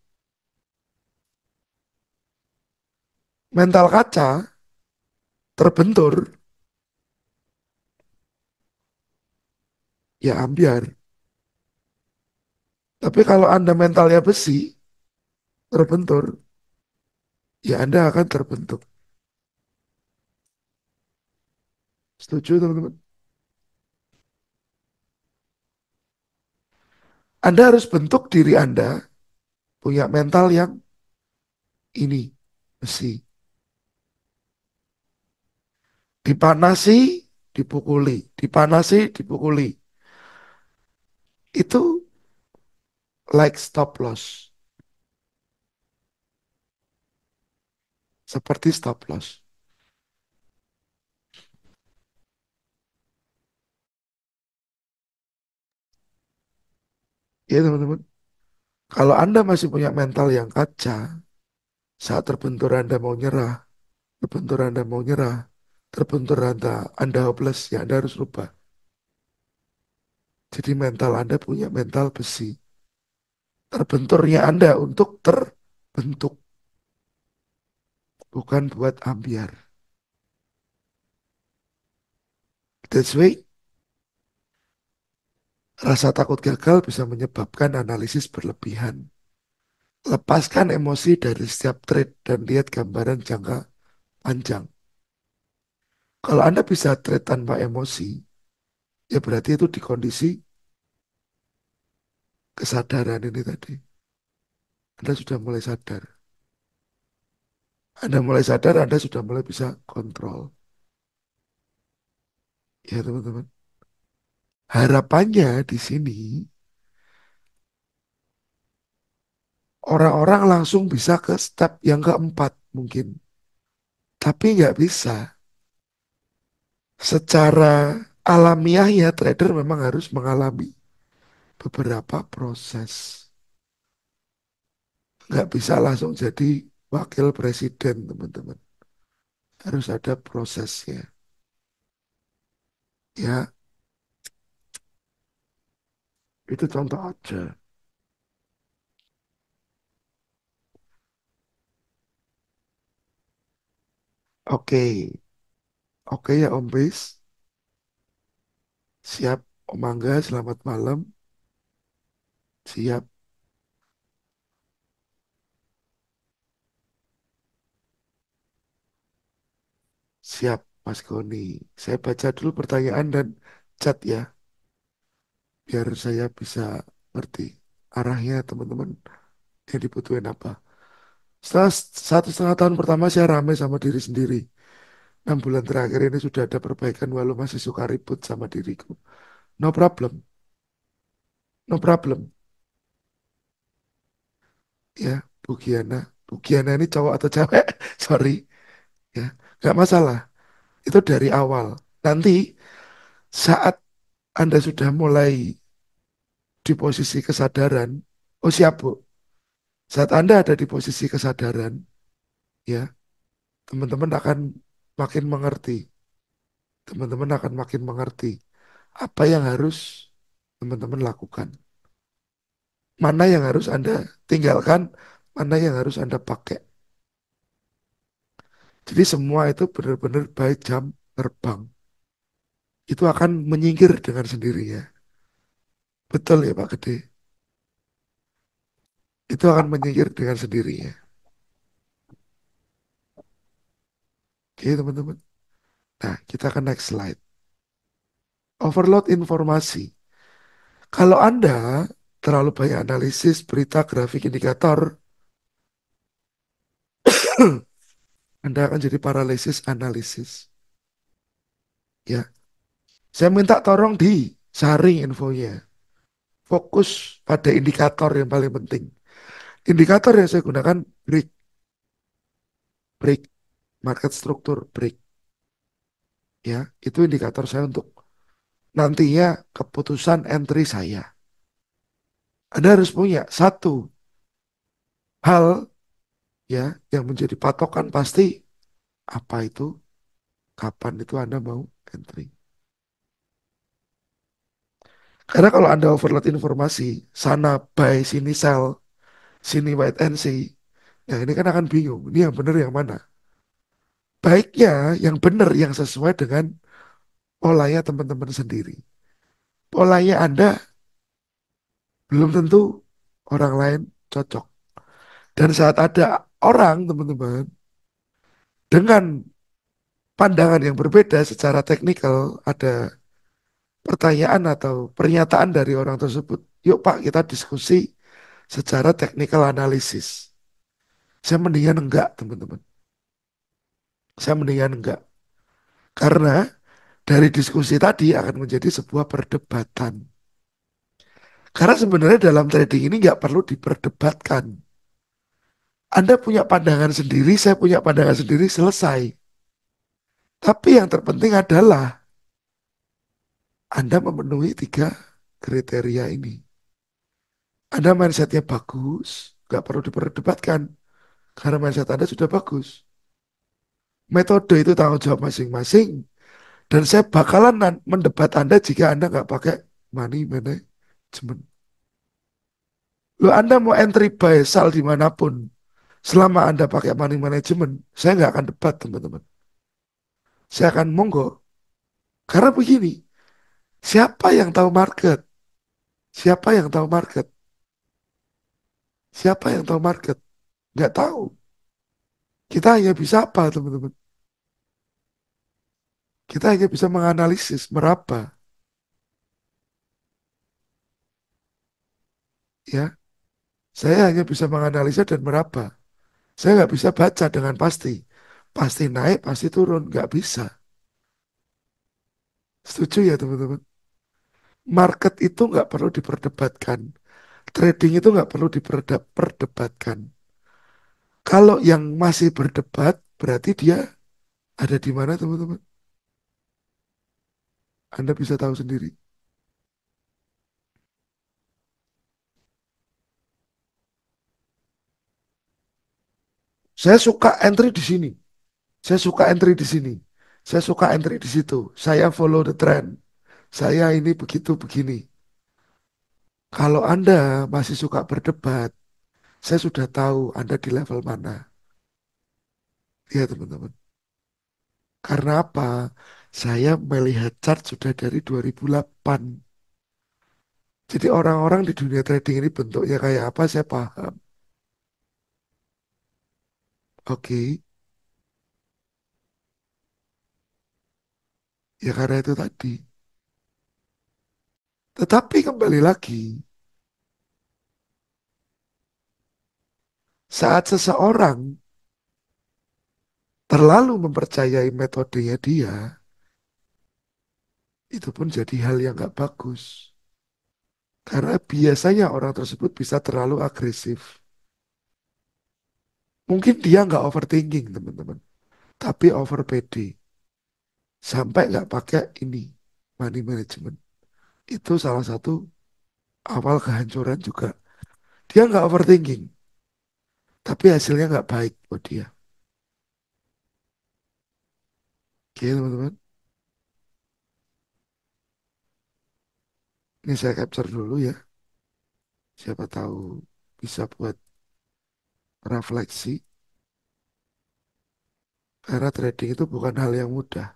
Mental kaca terbentur, ya ambiar. Tapi kalau Anda mentalnya besi, terbentur, ya Anda akan terbentuk. Setuju, teman-teman? Anda harus bentuk diri Anda punya mental yang ini, besi. Dipanasi, dipukuli. Dipanasi, dipukuli. Itu like stop loss. Seperti stop loss. Ya teman-teman. Kalau Anda masih punya mental yang kaca, saat terbentur Anda mau nyerah, terbentur Anda mau nyerah, terbentur Anda hopeless, ya Anda harus rubah. Jadi mental Anda punya mental besi. Terbenturnya Anda untuk terbentuk, bukan buat ambiar. That's why rasa takut gagal bisa menyebabkan analisis berlebihan. Lepaskan emosi dari setiap trade dan lihat gambaran jangka panjang. Kalau Anda bisa trade tanpa emosi, ya berarti itu di kondisi kesadaran ini tadi. Anda sudah mulai sadar. Anda mulai sadar, Anda sudah mulai bisa kontrol. Ya teman-teman. Harapannya di sini, orang-orang langsung bisa ke step yang keempat mungkin. Tapi nggak bisa. Secara alamiah ya trader memang harus mengalami beberapa proses. Nggak bisa langsung jadi wakil presiden, teman-teman. Harus ada prosesnya. Ya, itu contoh aja. Oke, oke ya Om Bis. Siap, Om Angga, selamat malam. Siap, siap, Mas Goni. Saya baca dulu pertanyaan dan chat ya, biar saya bisa ngerti arahnya teman-teman yang dibutuhin apa. Setelah 1,5 tahun pertama saya rame sama diri sendiri. 6 bulan terakhir ini sudah ada perbaikan walau masih suka ribut sama diriku. No problem, no problem. Ya, Bugiana. Bugiana ini cowok atau cewek? Sorry. Ya, nggak masalah. Itu dari awal. Nanti saat Anda sudah mulai di posisi kesadaran, oh siap Bu. Saat Anda ada di posisi kesadaran, ya, teman-teman akan makin mengerti. Teman-teman akan makin mengerti apa yang harus teman-teman lakukan. Mana yang harus Anda tinggalkan, mana yang harus Anda pakai. Jadi semua itu benar-benar baik jam terbang. Itu akan menyingkir dengan sendirinya. Betul ya Pak Gede? Itu akan menyingkir dengan sendirinya. Oke teman-teman. Nah, kita ke next slide. Overload informasi. Kalau Anda terlalu banyak analisis, berita, grafik, indikator, Anda akan jadi paralisis analisis. Ya, saya minta tolong disaring infonya. Fokus pada indikator yang paling penting. Indikator yang saya gunakan break, break, market struktur break. Ya, itu indikator saya untuk nantinya keputusan entry saya. Anda harus punya satu hal ya yang menjadi patokan pasti apa itu, kapan itu Anda mau entry. Karena kalau Anda overload informasi, sana buy, sini sell, sini wait and see, nah ini kan akan bingung. Ini yang benar yang mana? Baiknya yang benar yang sesuai dengan polanya teman-teman sendiri. Polanya Anda belum tentu orang lain cocok. Dan saat ada orang teman-teman dengan pandangan yang berbeda secara teknikal, ada pertanyaan atau pernyataan dari orang tersebut. Yuk Pak, kita diskusi secara teknikal analisis. Saya mendingan enggak, teman-teman. Saya mendingan enggak. Karena dari diskusi tadi akan menjadi sebuah perdebatan. Karena sebenarnya dalam trading ini nggak perlu diperdebatkan. Anda punya pandangan sendiri, saya punya pandangan sendiri, selesai. Tapi yang terpenting adalah Anda memenuhi 3 kriteria ini. Anda mindsetnya bagus, nggak perlu diperdebatkan. Karena mindset Anda sudah bagus. Metode itu tanggung jawab masing-masing. Dan saya bakalan mendebat Anda jika Anda nggak pakai money management. Lo Anda mau entry buy sell dimanapun, selama Anda pakai money management, saya nggak akan debat teman-teman. Saya akan monggo. Karena begini, siapa yang tahu market? Siapa yang tahu market? Siapa yang tahu market? Nggak tahu. Kita hanya bisa apa teman-teman? Kita hanya bisa menganalisis, meraba. Ya, saya hanya bisa menganalisa dan meraba. Saya nggak bisa baca dengan pasti. Pasti naik, pasti turun. Nggak bisa. Setuju ya teman-teman? Market itu nggak perlu diperdebatkan. Trading itu nggak perlu diperdebatkan. Kalau yang masih berdebat, berarti dia ada di mana teman-teman? Anda bisa tahu sendiri. Saya suka entry di sini. Saya suka entry di sini. Saya suka entry di situ. Saya follow the trend. Saya ini begitu begini. Kalau Anda masih suka berdebat, saya sudah tahu Anda di level mana. Ya teman-teman. Karena apa? Saya melihat chart sudah dari 2008. Jadi orang-orang di dunia trading ini bentuknya kayak apa saya paham. Oke, ya karena itu tadi. Tetapi kembali lagi, Saat seseorang terlalu mempercayai metodenya dia, itu pun jadi hal yang nggak bagus. Karena biasanya orang tersebut bisa terlalu agresif. Mungkin dia nggak overthinking, teman-teman. Tapi over PD. Sampai nggak pakai ini, money management. Itu salah satu awal kehancuran juga. Dia nggak overthinking. Tapi hasilnya nggak baik buat dia. Oke, teman-teman. Ini saya capture dulu ya. Siapa tahu bisa buat refleksi. Karena trading itu bukan hal yang mudah.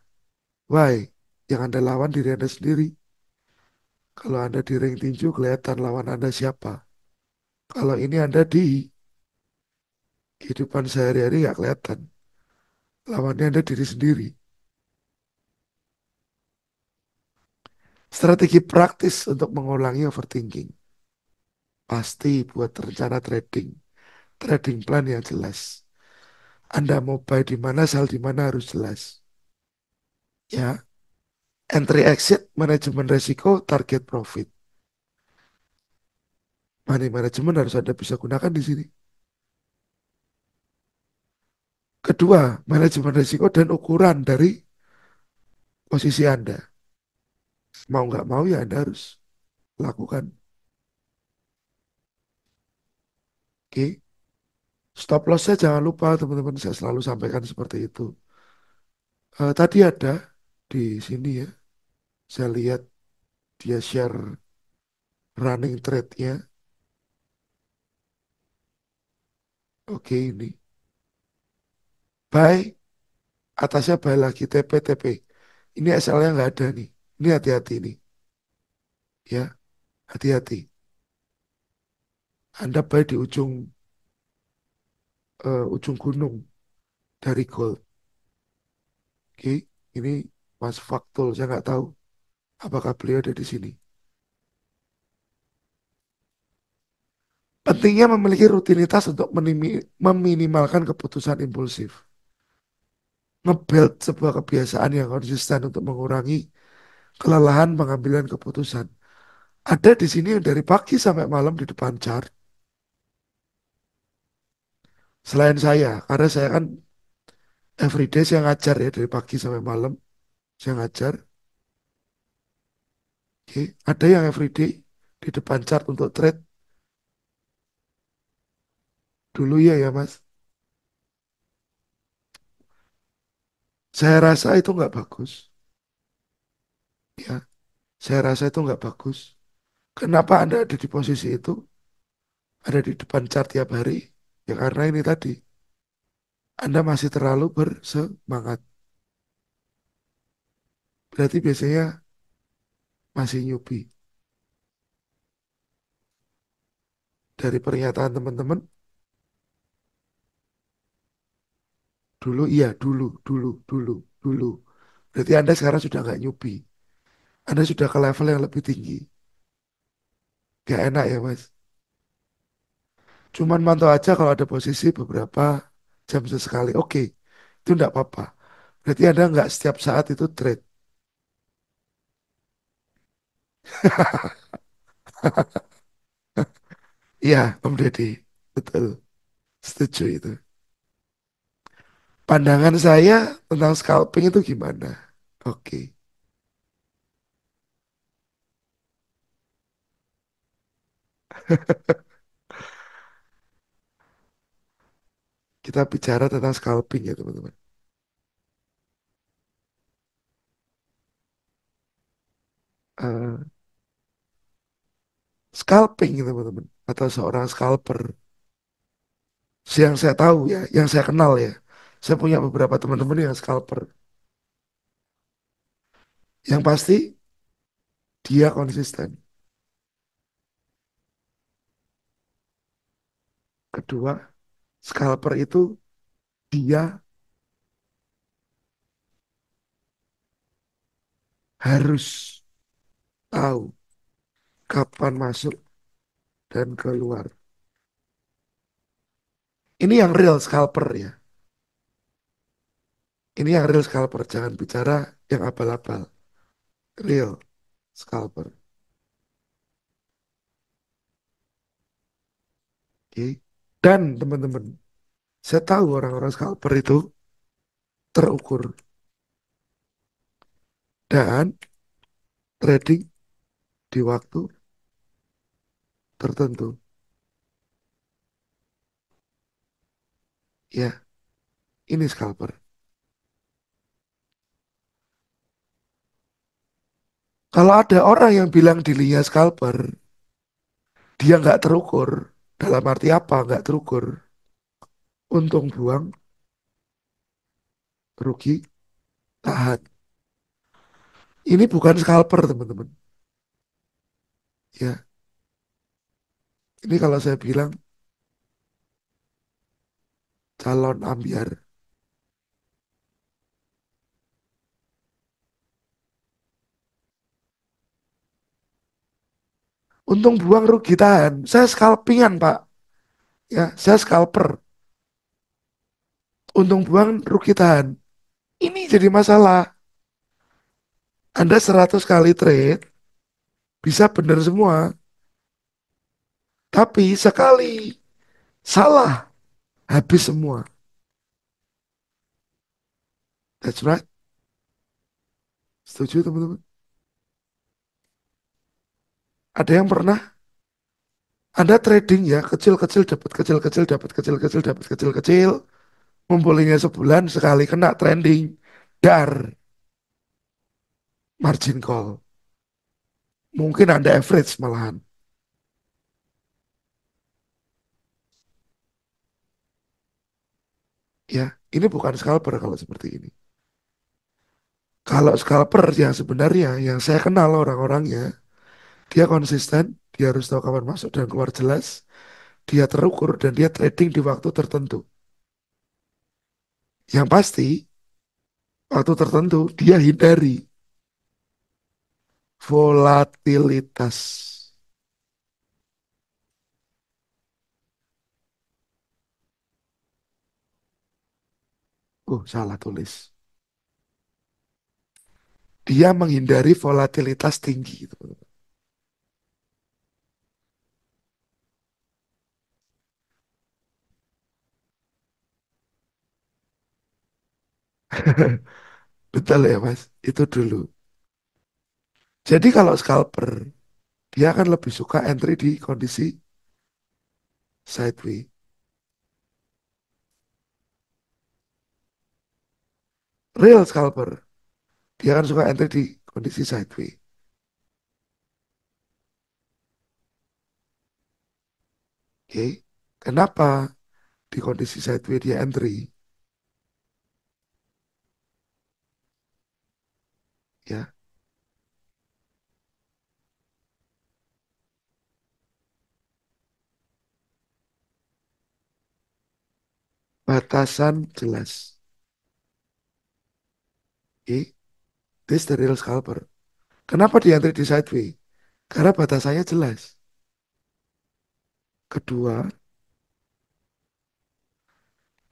Why? Yang Anda lawan diri Anda sendiri. Kalau Anda di ring tinju, kelihatan lawan Anda siapa. Kalau ini Anda di kehidupan sehari-hari nggak kelihatan. Lawannya Anda diri sendiri. Strategi praktis untuk mengulangi overthinking. Pasti buat rencana trading. Trading plan yang jelas. Anda mau buy di mana, sell di mana harus jelas. Ya, entry exit, manajemen resiko, target profit. Money management harus Anda bisa gunakan di sini. Kedua, manajemen resiko dan ukuran dari posisi Anda. Mau nggak mau ya Anda harus lakukan. Oke, stop lossnya jangan lupa teman-teman. Saya selalu sampaikan seperti itu. Tadi ada di sini ya. Saya lihat dia share running trade-nya. Oke ini. Buy, atasnya buy lagi TP, TP. Ini SL-nya nggak ada nih. Ini hati-hati nih. Ya, hati-hati. Anda buy di ujung gunung dari gold. Oke, ini Mas Faktul. Saya nggak tahu apakah beliau ada di sini. Pentingnya memiliki rutinitas untuk meminimalkan keputusan impulsif. Nge-build sebuah kebiasaan yang konsisten untuk mengurangi kelelahan pengambilan keputusan. Ada di sini yang dari pagi sampai malam di depan chart. Selain saya, karena saya kan everyday saya ngajar ya dari pagi sampai malam. Saya ngajar. Oke. Ada yang everyday di depan chart untuk trade. Dulu ya ya Mas. Saya rasa itu nggak bagus. Ya, saya rasa itu nggak bagus. Kenapa Anda ada di posisi itu? Ada di depan chart tiap hari? Ya karena ini tadi. Anda masih terlalu bersemangat. Berarti biasanya masih newbie. Dari pernyataan teman-teman, dulu iya, dulu. Berarti Anda sekarang sudah nggak newbie. Anda sudah ke level yang lebih tinggi. Gak enak ya Mas. Cuman mantau aja kalau ada posisi beberapa jam sesekali. Oke, itu enggak apa-apa. Berarti Anda nggak setiap saat itu trade. Iya, Om Deddy. Betul. Setuju itu. Pandangan saya tentang scalping itu gimana? Oke, kita bicara tentang scalping ya teman-teman. Eh, Scalping teman-teman. Atau seorang scalper. Yang saya tahu ya, yang saya kenal ya. Saya punya beberapa teman-teman yang scalper. Yang pasti dia konsisten. Kedua, scalper itu dia harus tahu kapan masuk dan keluar. Ini yang real scalper ya. Ini yang real scalper. Jangan bicara yang abal-abal. Real scalper. Oke. Dan teman-teman, saya tahu orang-orang scalper itu terukur dan trading di waktu tertentu. Ya, ini scalper. Kalau ada orang yang bilang dirinya scalper, dia nggak terukur. Dalam arti apa nggak terukur? Untung buang, rugi, tahan. Ini bukan scalper, teman-teman. Ya, ini kalau saya bilang calon ambiar. Untung buang, rugi, tahan. Saya scalpingan, Pak. Ya, saya scalper. Untung buang, rugi, tahan. Ini jadi masalah. Anda 100 kali trade, bisa benar semua. Tapi sekali salah, habis semua. That's right. Setuju, teman-teman? Ada yang pernah Anda trading ya, kecil-kecil dapat kecil-kecil dapat kecil-kecil dapat kecil-kecil, ngumpulinnya sebulan sekali kena trending, dar, margin call. Mungkin Anda average malahan. Ya, ini bukan scalper kalau seperti ini. Kalau scalper yang sebenarnya, yang saya kenal orang-orangnya, dia konsisten, dia harus tahu kapan masuk dan keluar jelas, dia terukur, dan dia trading di waktu tertentu. Yang pasti, waktu tertentu, dia hindari volatilitas. Salah tulis. Dia menghindari volatilitas tinggi. Teman-teman. Betul ya mas, itu dulu. Jadi kalau scalper, dia akan lebih suka entry di kondisi sideways. Real scalper, dia akan suka entry di kondisi sideways. Oke, kenapa di kondisi sideways dia entry? Ya, batasan jelas. Oke, this the real scalper. Kenapa dia entry di sideways? Karena batasannya jelas. Kedua,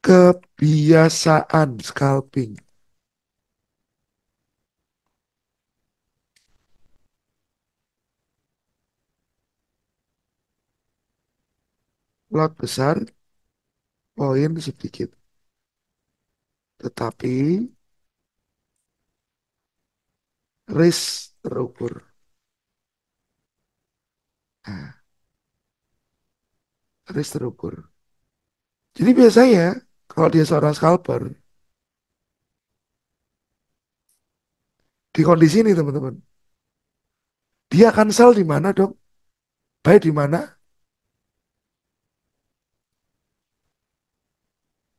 kebiasaan scalping. Lot besar, poin sedikit. Tetapi risk terukur. Nah, risk terukur. Jadi biasanya kalau dia seorang scalper, di kondisi ini teman-teman, dia akan sell di mana dok? Buy di mana?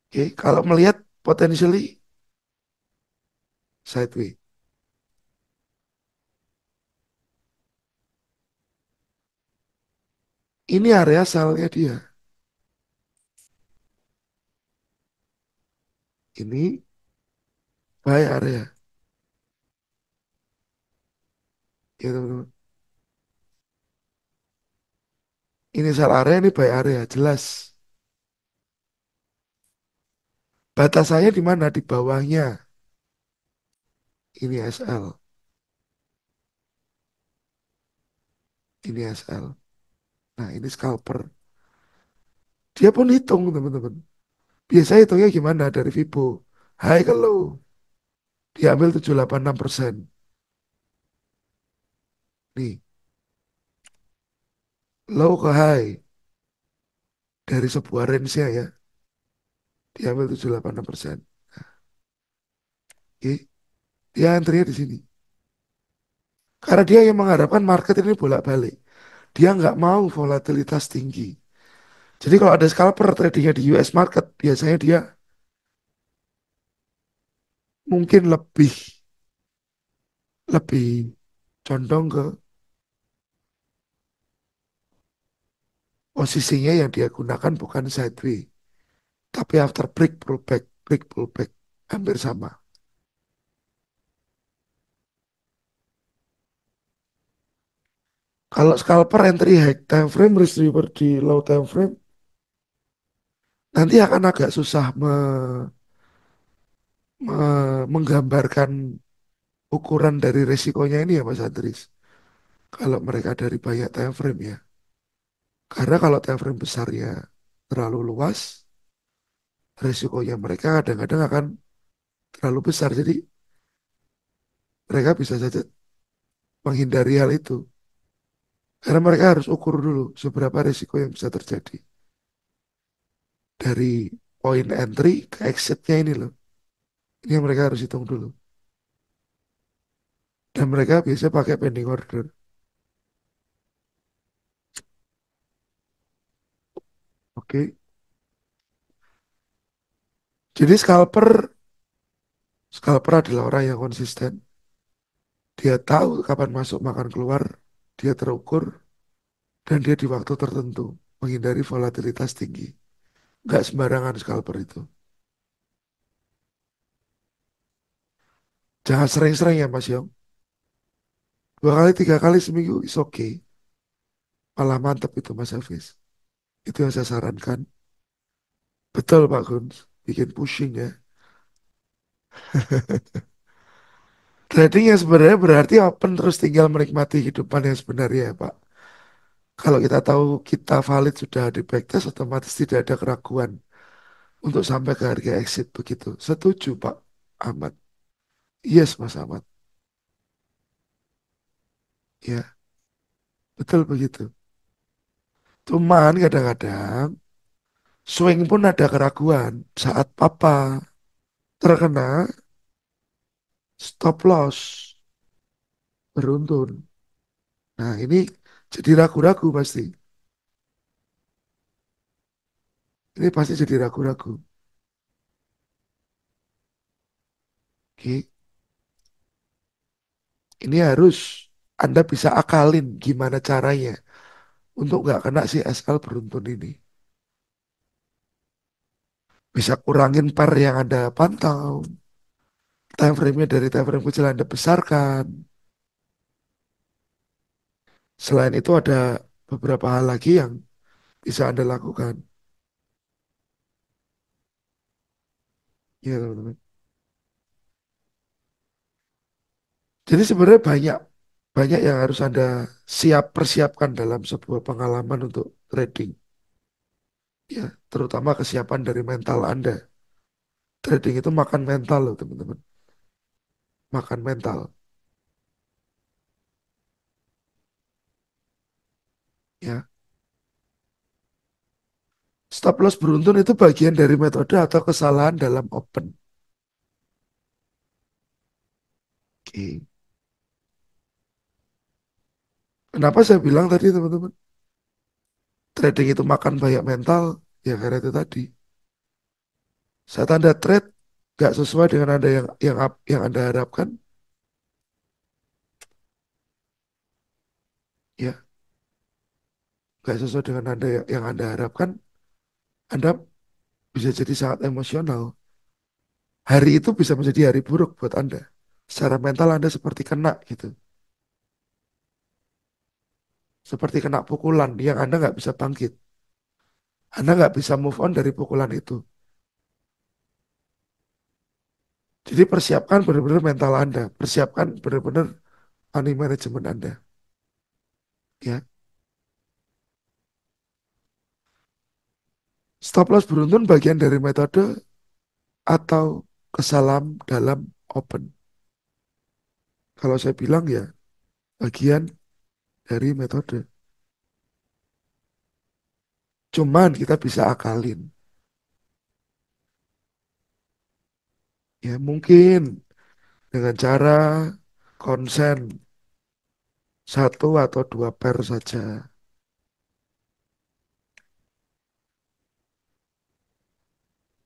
Oke, kalau melihat potentially sideways. Ini area sellnya dia. Ini buy area. Ya teman-teman. Ini sell area, ini buy area. Jelas. Batasannya di mana? Di bawahnya. Ini SL, ini SL. Nah, ini scalper. Dia pun hitung, teman-teman. Biasanya hitungnya gimana? Dari Vibo. High ke low. Diambil 786%. Nih, low ke high. Dari sebuah range-nya ya. Diambil 786%. Oke. Dia antrinya di sini. Karena dia yang mengharapkan market ini bolak-balik. Dia nggak mau volatilitas tinggi. Jadi kalau ada scalper tradingnya di US market, biasanya dia mungkin lebih lebih condong ke posisinya yang dia gunakan bukan sideway, tapi after break pullback, hampir sama. Kalau scalper entry high time frame, receiver di low time frame, nanti akan agak susah menggambarkan ukuran dari resikonya ini ya Mas Andris. Kalau mereka dari banyak time frame ya. Karena kalau time frame besarnya terlalu luas, resikonya mereka kadang-kadang akan terlalu besar. Jadi mereka bisa saja menghindari hal itu. Karena mereka harus ukur dulu seberapa resiko yang bisa terjadi. Dari point entry ke exitnya ini loh. Ini yang mereka harus hitung dulu. Dan mereka biasanya pakai pending order. Oke. Jadi scalper adalah orang yang konsisten. Dia tahu kapan masuk, makan keluar. Dia terukur. Dan dia di waktu tertentu. Menghindari volatilitas tinggi. Nggak sembarangan scalper itu. Jangan sering-sering ya Mas Yong. 2 kali, 3 kali seminggu is okay. Malah mantep itu Mas Hafiz. Itu yang saya sarankan. Betul Pak Gun. Bikin pushing ya. Trading yang sebenarnya berarti open terus tinggal menikmati kehidupan yang sebenarnya ya Pak. Kalau kita tahu kita valid sudah di backtest, otomatis tidak ada keraguan untuk sampai ke harga exit begitu. Setuju Pak Ahmad. Yes Mas Ahmad. Ya, betul begitu. Cuman kadang-kadang swing pun ada keraguan saat papa terkena stop loss beruntun. Nah ini jadi ragu-ragu pasti. Ini pasti jadi ragu-ragu. Oke, ini harus Anda bisa akalin gimana caranya untuk nggak kena si SL beruntun ini. Bisa kurangin par yang Anda pantau, time frame-nya dari time frame kecil Anda besarkan. Selain itu ada beberapa hal lagi yang bisa Anda lakukan. Ya teman-teman. Jadi sebenarnya banyak banyak yang harus Anda persiapkan dalam sebuah pengalaman untuk trading. Ya, terutama kesiapan dari mental Anda. Trading itu makan mental loh teman-teman. Makan mental. Ya, stop loss beruntun itu bagian dari metode atau kesalahan dalam open. Oke. Kenapa saya bilang tadi teman-teman, trading itu makan banyak mental, ya karena itu tadi. Saat Anda trade gak sesuai dengan Anda yang Anda harapkan, ya gak sesuai dengan Anda yang Anda harapkan, Anda bisa jadi sangat emosional. Hari itu bisa menjadi hari buruk buat Anda. Secara mental Anda seperti kena gitu. Seperti kena pukulan yang Anda nggak bisa bangkit. Anda nggak bisa move on dari pukulan itu. Jadi persiapkan benar-benar mental Anda, persiapkan benar-benar money management Anda. Ya, stop loss beruntun bagian dari metode atau kesalahan dalam open. Kalau saya bilang ya, bagian dari metode. Cuman kita bisa akalin. Ya, mungkin dengan cara konsen satu atau dua pair saja.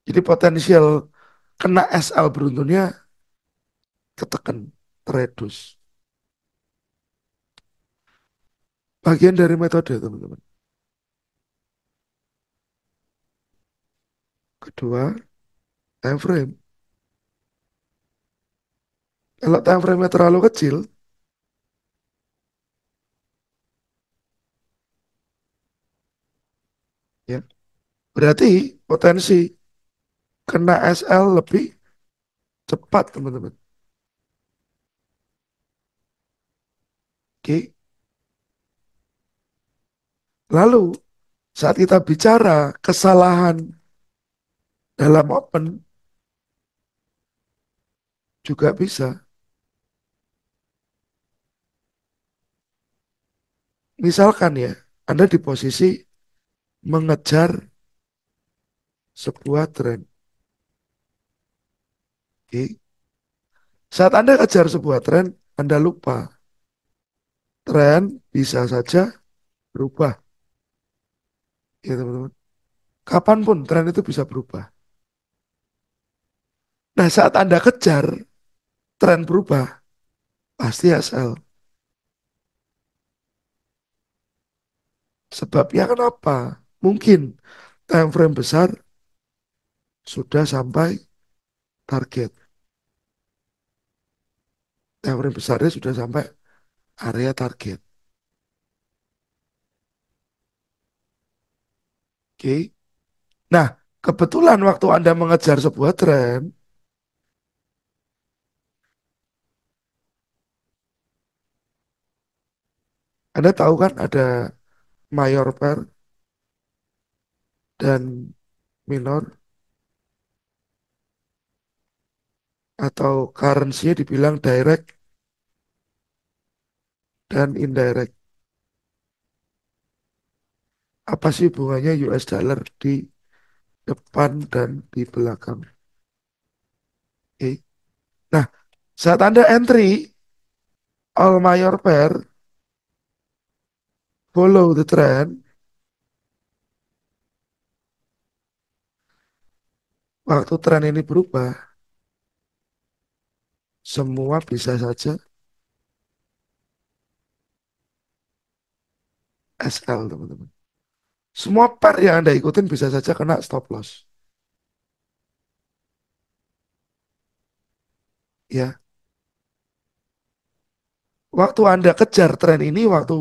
Jadi potensial kena SL beruntunnya ketekan, teredus. Bagian dari metode, teman-teman. Kedua, time frame. Kalau time frame-nya terlalu kecil, ya berarti potensi kena SL lebih cepat, teman-teman. Oke. Lalu, saat kita bicara kesalahan dalam open, juga bisa. Misalkan ya, Anda di posisi mengejar sebuah tren. Oke. Saat Anda kejar sebuah tren, Anda lupa. Tren bisa saja berubah. Ya, teman-teman. Kapanpun tren itu bisa berubah. Nah, saat Anda kejar tren berubah, pasti SL. Sebabnya kenapa? Mungkin time frame besar sudah sampai target. Time frame besarnya sudah sampai area target. Oke. Nah, kebetulan waktu Anda mengejar sebuah tren, Anda tahu kan ada mayor pair dan minor atau currency-nya dibilang direct dan indirect. Apa sih hubungannya US dollar di depan dan di belakang? Oke. Nah, saat Anda entry all mayor pair, follow the trend, waktu tren ini berubah, semua bisa saja SL, teman-teman. Semua pair yang Anda ikutin bisa saja kena stop loss. Ya, waktu Anda kejar tren ini, waktu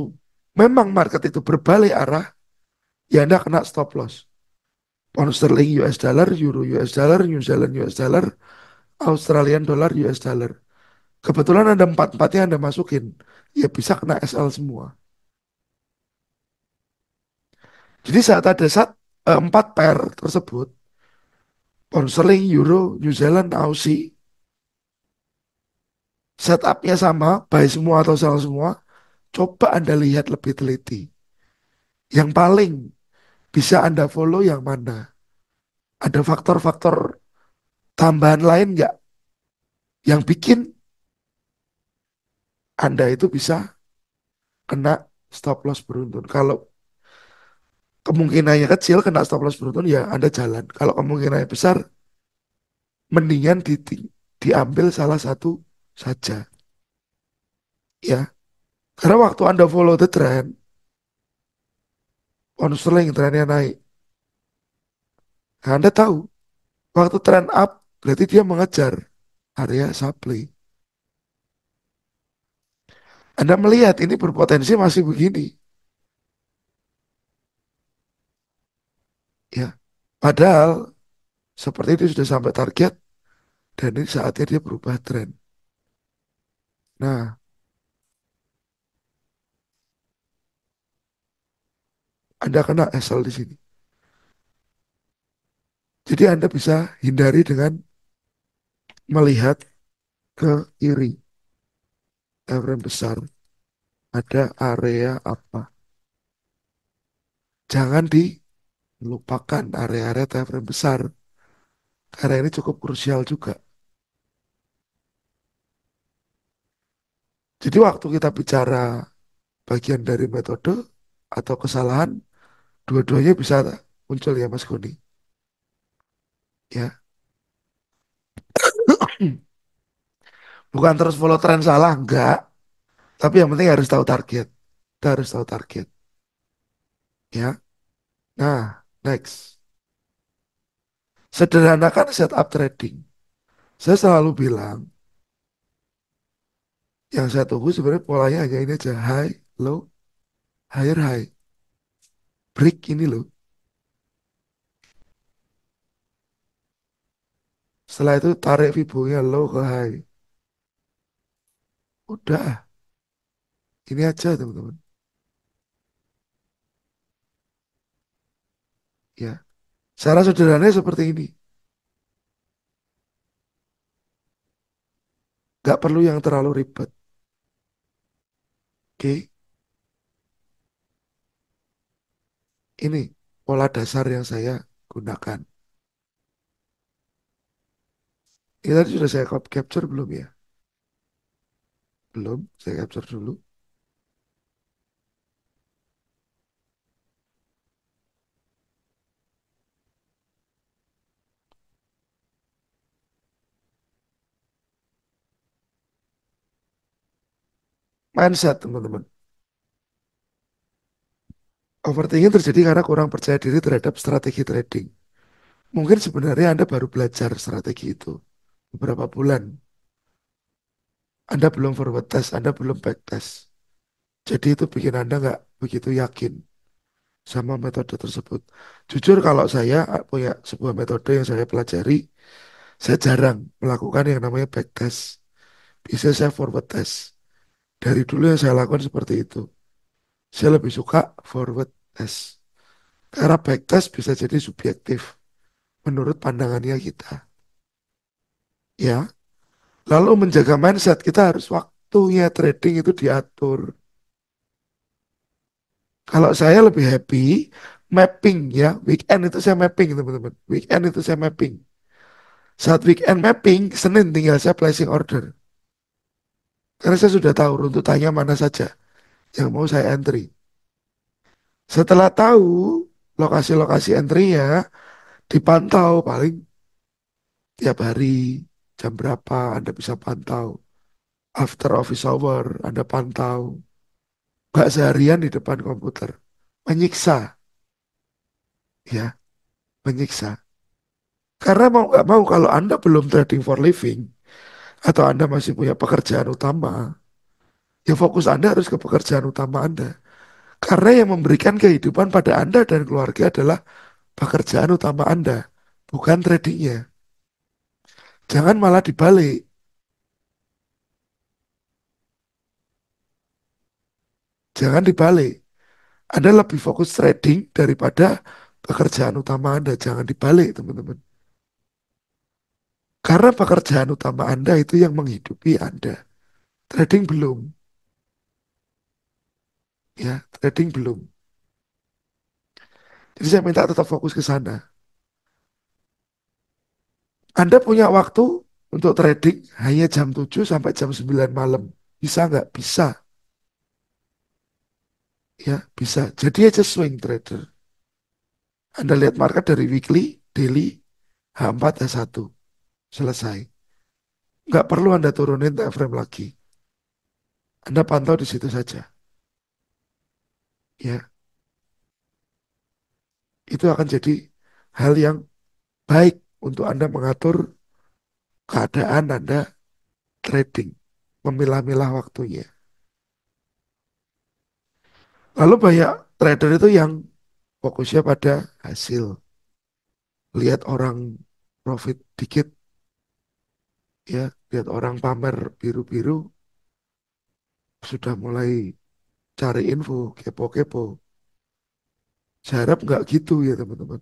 memang market itu berbalik arah, ya Anda kena stop loss. Pound sterling US dollar, euro US dollar, New Zealand US dollar, Australian dollar US dollar. Kebetulan ada empat-empatnya Anda masukin, ya bisa kena SL semua. Jadi saat ada empat pair tersebut, pound sterling, euro, New Zealand, Aussie, setupnya sama, buy semua atau sell semua, coba Anda lihat lebih teliti. Yang paling bisa Anda follow yang mana? Ada faktor-faktor tambahan lain nggak yang bikin Anda itu bisa kena stop loss beruntun? Kalau kemungkinannya kecil kena stop loss beruntun ya Anda jalan. Kalau kemungkinannya besar, mendingan diambil salah satu saja. Ya, karena waktu Anda follow the trend, pound sterling trennya naik. Nah, Anda tahu, waktu trend up, berarti dia mengejar area supply. Anda melihat ini berpotensi masih begini. Ya, padahal seperti itu sudah sampai target Dan ini saatnya dia berubah tren. Nah, Anda kena asal di sini. Jadi Anda bisa hindari dengan melihat ke kiri. Frame besar. Ada area apa. Jangan dilupakan area-area time frame besar. Karena ini cukup krusial juga. Jadi waktu kita bicara bagian dari metode atau kesalahan, dua-duanya bisa muncul ya Mas Goni. Ya, bukan terus follow tren salah, enggak. Tapi yang penting harus tahu target. Kita harus tahu target. Ya, nah next. Sederhanakan setup trading. Saya selalu bilang, yang saya tunggu sebenarnya polanya hanya ini aja. High, low, higher, high. Break ini loh. Setelah itu tarik Fibo-nya low ke high. Udah, ini aja teman-teman. Ya, cara sederhananya seperti ini. Nggak perlu yang terlalu ribet. Oke, ini pola dasar yang saya gunakan. Ini tadi sudah saya capture belum ya? Belum, saya capture dulu. Mindset teman-teman. Overthinking terjadi karena kurang percaya diri terhadap strategi trading. Mungkin sebenarnya Anda baru belajar strategi itu beberapa bulan. Anda belum forward test, Anda belum back test. Jadi itu bikin Anda nggak begitu yakin sama metode tersebut. Jujur kalau saya punya sebuah metode yang saya pelajari, saya jarang melakukan yang namanya back test. Bisa saya forward test. Dari dulu yang saya lakukan seperti itu. Saya lebih suka forward test. Karena back test bisa jadi subjektif menurut pandangannya kita. Ya, lalu menjaga mindset kita harus waktunya trading itu diatur. Kalau saya lebih happy mapping ya, weekend itu saya mapping teman-teman. Weekend itu saya mapping. Saat weekend mapping, Senin tinggal saya placing order. Karena saya sudah tahu runtutannya mana saja yang mau saya entry. Setelah tahu lokasi-lokasi entry-nya, dipantau paling tiap hari jam berapa Anda bisa pantau. After office hour Anda pantau. Gak seharian di depan komputer. Menyiksa, ya, menyiksa. Karena mau nggak mau kalau Anda belum trading for living atau Anda masih punya pekerjaan utama, ya fokus Anda harus ke pekerjaan utama Anda. Karena yang memberikan kehidupan pada Anda dan keluarga adalah pekerjaan utama Anda, bukan tradingnya. Jangan malah dibalik. Jangan dibalik. Anda lebih fokus trading daripada pekerjaan utama Anda. Jangan dibalik, teman-teman. Karena pekerjaan utama Anda itu yang menghidupi Anda. Trading belum. Ya, trading belum. Jadi saya minta tetap fokus ke sana. Anda punya waktu untuk trading hanya jam 7 sampai jam 9 malam. Bisa nggak? Bisa. Ya, bisa. Jadi aja swing trader. Anda lihat market dari weekly, daily, H4, H1. Selesai. Nggak perlu Anda turunin time frame lagi. Anda pantau di situ saja. Ya, itu akan jadi hal yang baik untuk Anda mengatur keadaan Anda trading. Memilah-milah waktunya. Lalu banyak trader itu yang fokusnya pada hasil. Lihat orang profit dikit, Ya, lihat orang pamer biru-biru, sudah mulai cari info, kepo-kepo. Saya harap nggak gitu ya teman-teman.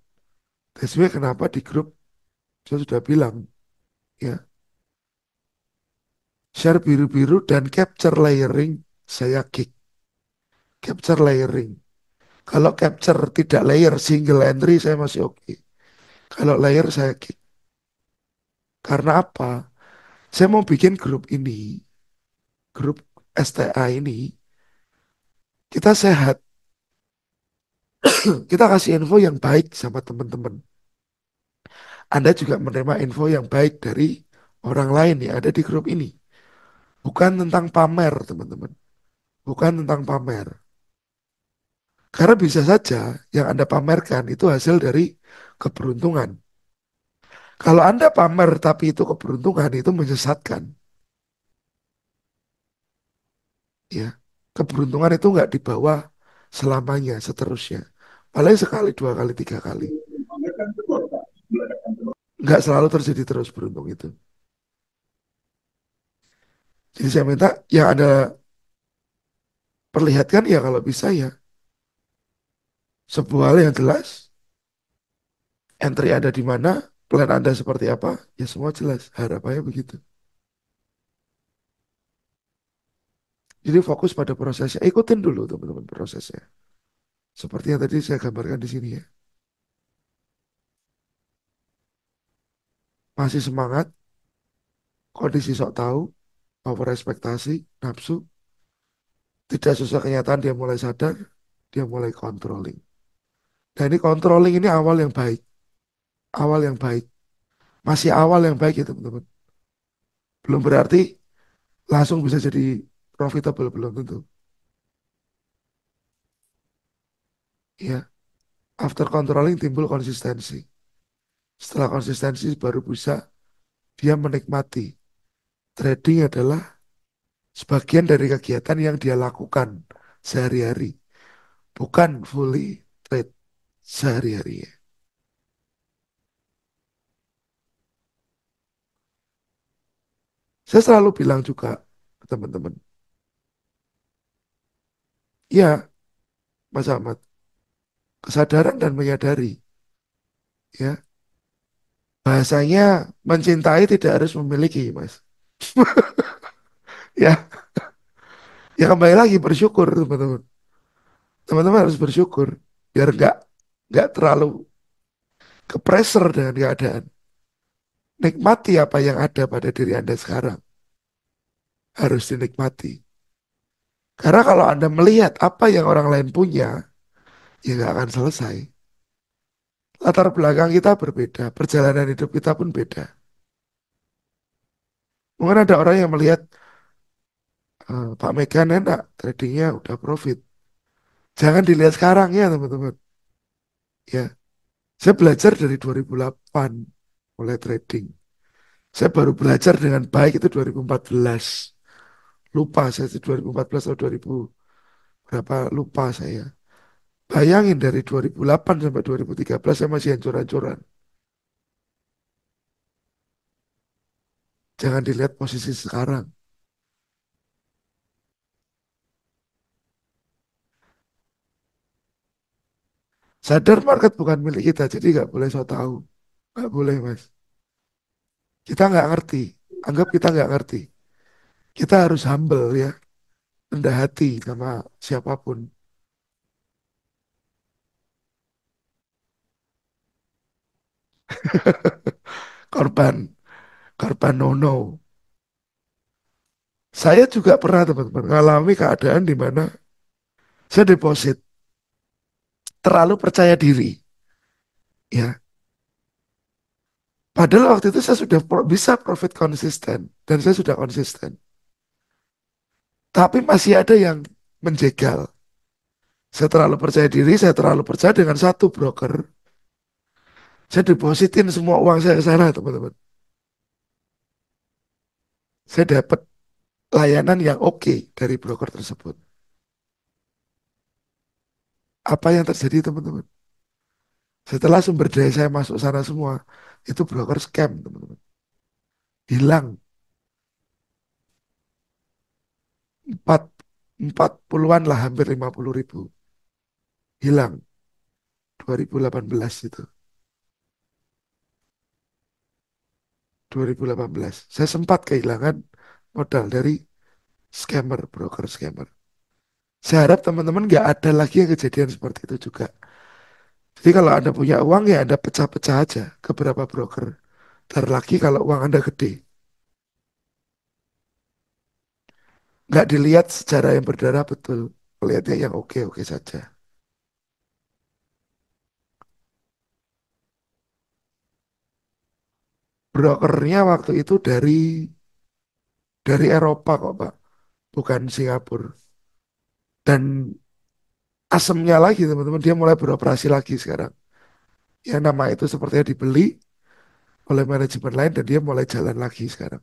That's why kenapa di grup saya sudah bilang, ya, share biru-biru dan capture layering, saya kick. Capture layering. Kalau capture tidak layer single entry saya masih oke. Kalau layer saya kick. Karena apa? Saya mau bikin grup ini, grup STA ini, kita sehat. Kita kasih info yang baik sama teman-teman. Anda juga menerima info yang baik dari orang lain yang ada di grup ini. Bukan tentang pamer, teman-teman. Bukan tentang pamer. Karena bisa saja yang Anda pamerkan itu hasil dari keberuntungan. Kalau Anda pamer tapi itu keberuntungan, itu menyesatkan. Ya, keberuntungan itu nggak dibawa selamanya, seterusnya. Paling sekali, dua kali, tiga kali. Nggak selalu terjadi terus beruntung itu. Jadi saya minta yang Anda perlihatkan ya kalau bisa ya sebuah hal yang jelas, entry Anda di mana, plan Anda seperti apa, ya semua jelas. Harapannya begitu. Jadi fokus pada prosesnya. Ikutin dulu teman-teman prosesnya. Seperti yang tadi saya gambarkan di sini ya. Masih semangat, kondisi sok tahu, over ekspektasi, nafsu, tidak sesuai kenyataan dia mulai sadar, dia mulai controlling. Nah ini controlling ini awal yang baik, awal yang baik. Masih awal yang baik ya teman-teman. Belum berarti langsung bisa jadi profitable, belum tentu. Ya, after controlling timbul konsistensi. Setelah konsistensi baru bisa dia menikmati. Trading adalah sebagian dari kegiatan yang dia lakukan sehari-hari, bukan fully trade sehari-hari. Saya selalu bilang juga ke teman-teman, ya Mas Ahmad, kesadaran dan menyadari, ya bahasanya mencintai tidak harus memiliki, Mas. Ya, ya kembali lagi bersyukur teman-teman. Teman-teman harus bersyukur biar nggak terlalu ke pressure dengan keadaan. Nikmati apa yang ada pada diri Anda sekarang. Harus dinikmati. Karena kalau Anda melihat apa yang orang lain punya, ya nggak akan selesai. Latar belakang kita berbeda, perjalanan hidup kita pun beda. Mungkin ada orang yang melihat Pak Megan enak, tradingnya udah profit. Jangan dilihat sekarang ya teman-teman. Ya, saya belajar dari 2008 mulai trading. Saya baru belajar dengan baik itu 2014. Lupa saya itu 2014 atau 2000 berapa lupa saya. Bayangin dari 2008 sampai 2013 saya masih hancur-hancuran. Jangan dilihat posisi sekarang. Sadar market bukan milik kita, jadi nggak boleh so tahu. Nggak boleh, Mas. Kita nggak ngerti. Anggap kita nggak ngerti. Kita harus humble ya, rendah hati sama siapapun. Korban, korban nono. Saya juga pernah teman-teman mengalami keadaan di mana saya deposit terlalu percaya diri. Ya, padahal waktu itu saya sudah bisa profit konsisten dan saya sudah konsisten. Tapi masih ada yang menjegal. Saya terlalu percaya diri, saya terlalu percaya dengan satu broker. Saya depositin semua uang saya ke sana, teman-teman. Saya dapat layanan yang oke dari broker tersebut. Apa yang terjadi, teman-teman? Setelah sumber daya saya masuk sana semua, itu broker scam, teman-teman. Hilang. empat 40-an lah, hampir 50.000 hilang 2018 itu. 2018 saya sempat kehilangan modal dari scammer, broker scammer. Saya harap teman-teman nggak ada lagi yang kejadian seperti itu juga. Jadi kalau Anda punya uang ya Anda pecah-pecah aja ke beberapa broker. Terlagi kalau uang Anda gede. Nggak dilihat secara yang berdarah betul. Lihatnya yang oke-oke saja. Brokernya waktu itu dari Eropa kok Pak, bukan Singapura. Dan asemnya lagi teman-teman, dia mulai beroperasi lagi sekarang. Ya nama itu sepertinya dibeli oleh manajemen lain dan dia mulai jalan lagi sekarang.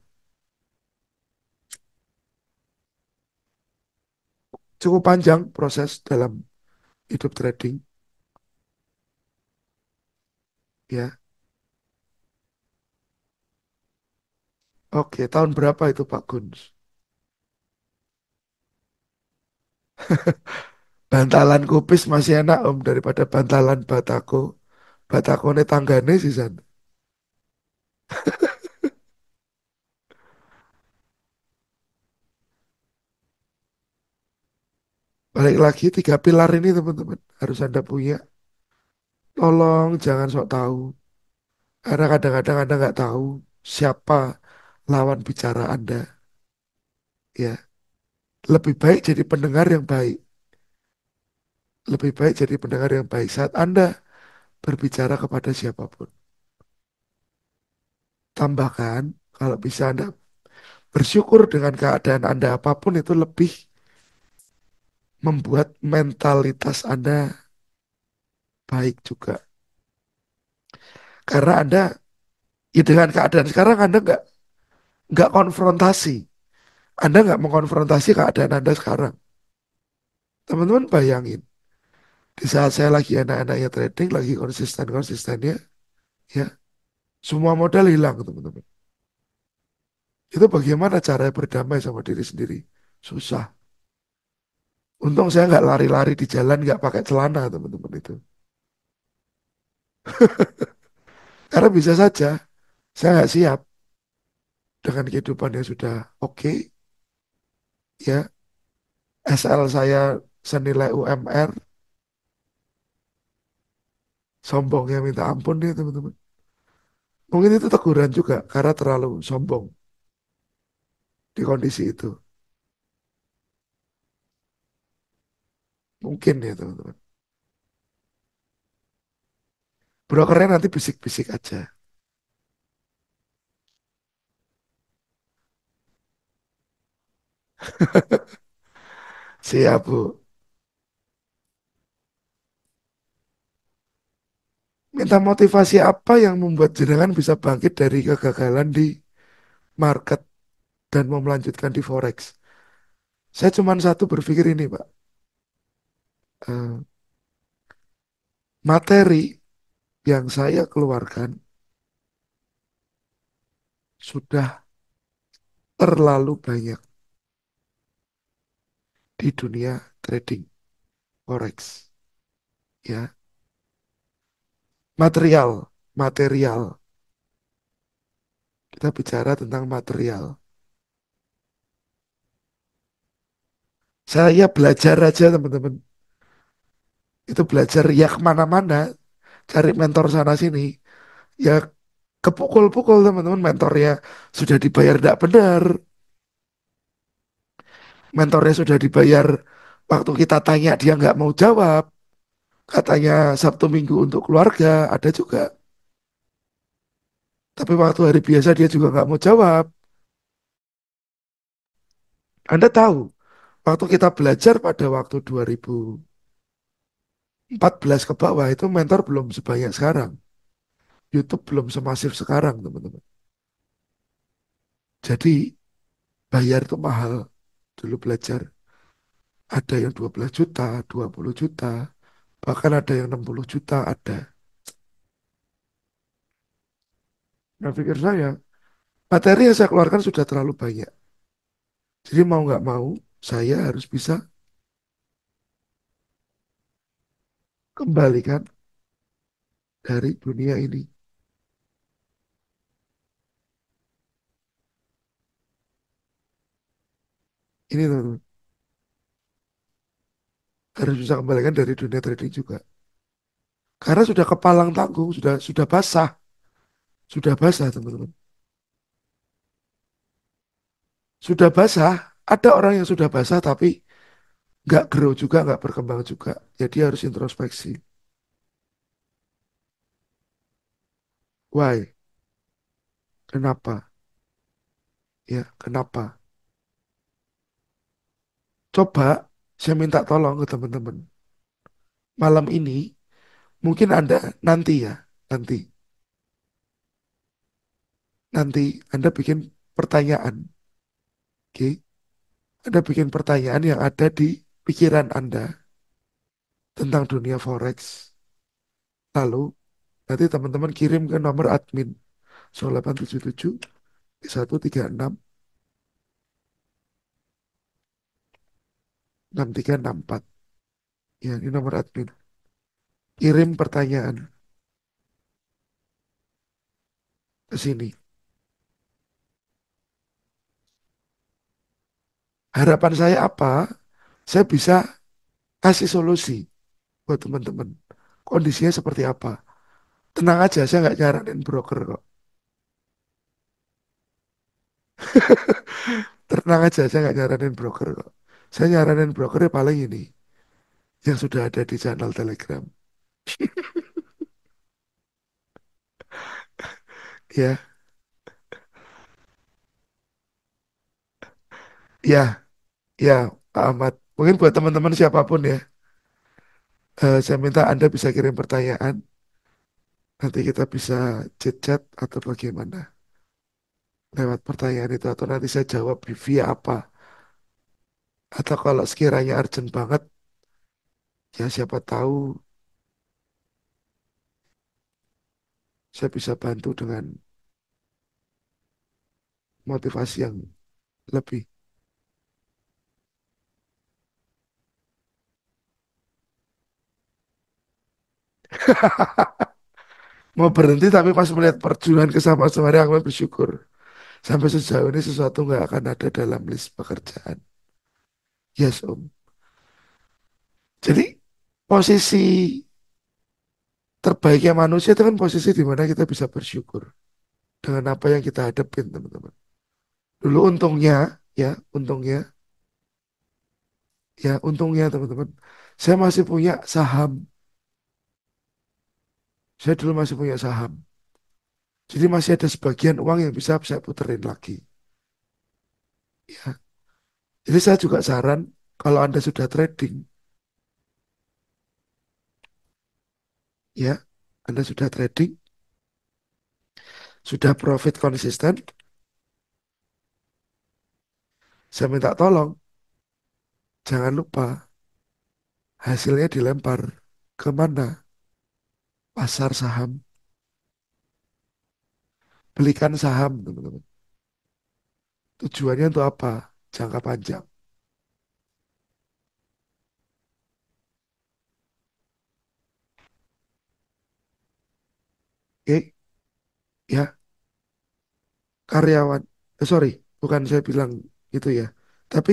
Cukup panjang proses dalam hidup trading, ya. Oke, tahun berapa itu Pak Guns? Bantalan kupis masih enak Om daripada bantalan batako. Batakone tanggane sih San. Balik lagi tiga pilar ini teman-teman harus Anda punya. Tolong jangan sok tahu. Karena kadang-kadang Anda nggak tahu siapa lawan bicara Anda. Ya, lebih baik jadi pendengar yang baik. Lebih baik jadi pendengar yang baik saat Anda berbicara kepada siapapun. Tambahkan, kalau bisa Anda bersyukur dengan keadaan Anda apapun itu lebih membuat mentalitas Anda baik juga. Karena Anda, ya dengan keadaan sekarang Anda nggak konfrontasi. Anda nggak mengkonfrontasi keadaan Anda sekarang. Teman-teman bayangin, di saat saya lagi anak-anaknya trading, lagi konsisten-konsistennya, ya semua modal hilang teman-teman. Itu bagaimana cara berdamai sama diri sendiri? Susah. Untung saya nggak lari-lari di jalan, nggak pakai celana teman-teman itu. Karena bisa saja saya nggak siap dengan kehidupan yang sudah oke, ya. SL saya senilai UMR, sombongnya minta ampun nih teman-teman. Mungkin itu teguran juga karena terlalu sombong di kondisi itu. Mungkin ya teman-teman. Brokernya nanti bisik-bisik aja. Siap Bu. Minta motivasi apa yang membuat jenengan bisa bangkit dari kegagalan di market dan mau melanjutkan di Forex? Saya cuma satu berpikir ini Pak. Eh, Materi yang saya keluarkan sudah terlalu banyak di dunia trading Forex. Ya, material, material. Kita bicara tentang material. Saya belajar aja teman-teman. Itu belajar ya kemana-mana. Cari mentor sana sini. Ya kepukul-pukul teman-teman. Mentornya sudah dibayar tidak benar. Mentornya sudah dibayar. Waktu kita tanya dia nggak mau jawab. Katanya Sabtu Minggu untuk keluarga. Ada juga. Tapi waktu hari biasa dia juga nggak mau jawab. Anda tahu, waktu kita belajar pada waktu 2014 ke bawah itu mentor belum sebanyak sekarang. YouTube belum semasif sekarang, teman-teman. Jadi bayar itu mahal. Dulu belajar ada yang 12 juta, 20 juta, bahkan ada yang 60 juta ada. Nah, pikir saya, materi yang saya keluarkan sudah terlalu banyak. Jadi mau nggak mau, Saya harus bisa kembalikan dari dunia ini. Ini teman-teman, harus bisa kembalikan dari dunia trading juga. Karena sudah kepalang tanggung, sudah basah teman-teman. Sudah basah, ada orang yang sudah basah tapi nggak grow juga, nggak berkembang juga. Jadi harus introspeksi. Why? Kenapa? Ya, kenapa? Coba saya minta tolong ke teman-teman. Malam ini, mungkin Anda nanti ya, nanti, nanti Anda bikin pertanyaan, oke? Anda bikin pertanyaan yang ada di pikiran Anda tentang dunia forex. Lalu nanti teman-teman kirim ke nomor admin 0877 136 6364. Ya, ini nomor admin. Kirim pertanyaan ke sini. Harapan saya apa? Saya bisa kasih solusi buat teman-teman. Kondisinya seperti apa? Tenang aja, saya nggak nyaranin broker kok. Tenang aja, saya nggak nyaranin broker kok. Saya nyaranin broker ya paling ini, yang sudah ada di channel Telegram. Ya, ya, ya, Pak Ahmad. Mungkin buat teman-teman siapapun ya, saya minta Anda bisa kirim pertanyaan. Nanti kita bisa chat-chat atau bagaimana lewat pertanyaan itu. Atau nanti saya jawab via apa. Atau kalau sekiranya urgent banget, ya siapa tahu saya bisa bantu dengan motivasi yang lebih. Mau berhenti tapi pas melihat perjuangan kesama-sama aku bersyukur. Sampai sejauh ini sesuatu nggak akan ada dalam list pekerjaan. Yes, Om. Jadi posisi terbaiknya manusia itu kan posisi di mana kita bisa bersyukur dengan apa yang kita hadapin, teman-teman. Dulu untungnya teman-teman, saya masih punya saham. Saya dulu masih punya saham. Jadi masih ada sebagian uang yang bisa saya puterin lagi. Ya. Jadi saya juga saran kalau Anda sudah trading, ya, Anda sudah trading, sudah profit konsisten, saya minta tolong, jangan lupa hasilnya dilempar ke mana? Pasar saham. Belikan saham, teman-teman. Tujuannya untuk apa? Jangka panjang. Oke, ya, karyawan. Sorry, bukan saya bilang itu ya. Tapi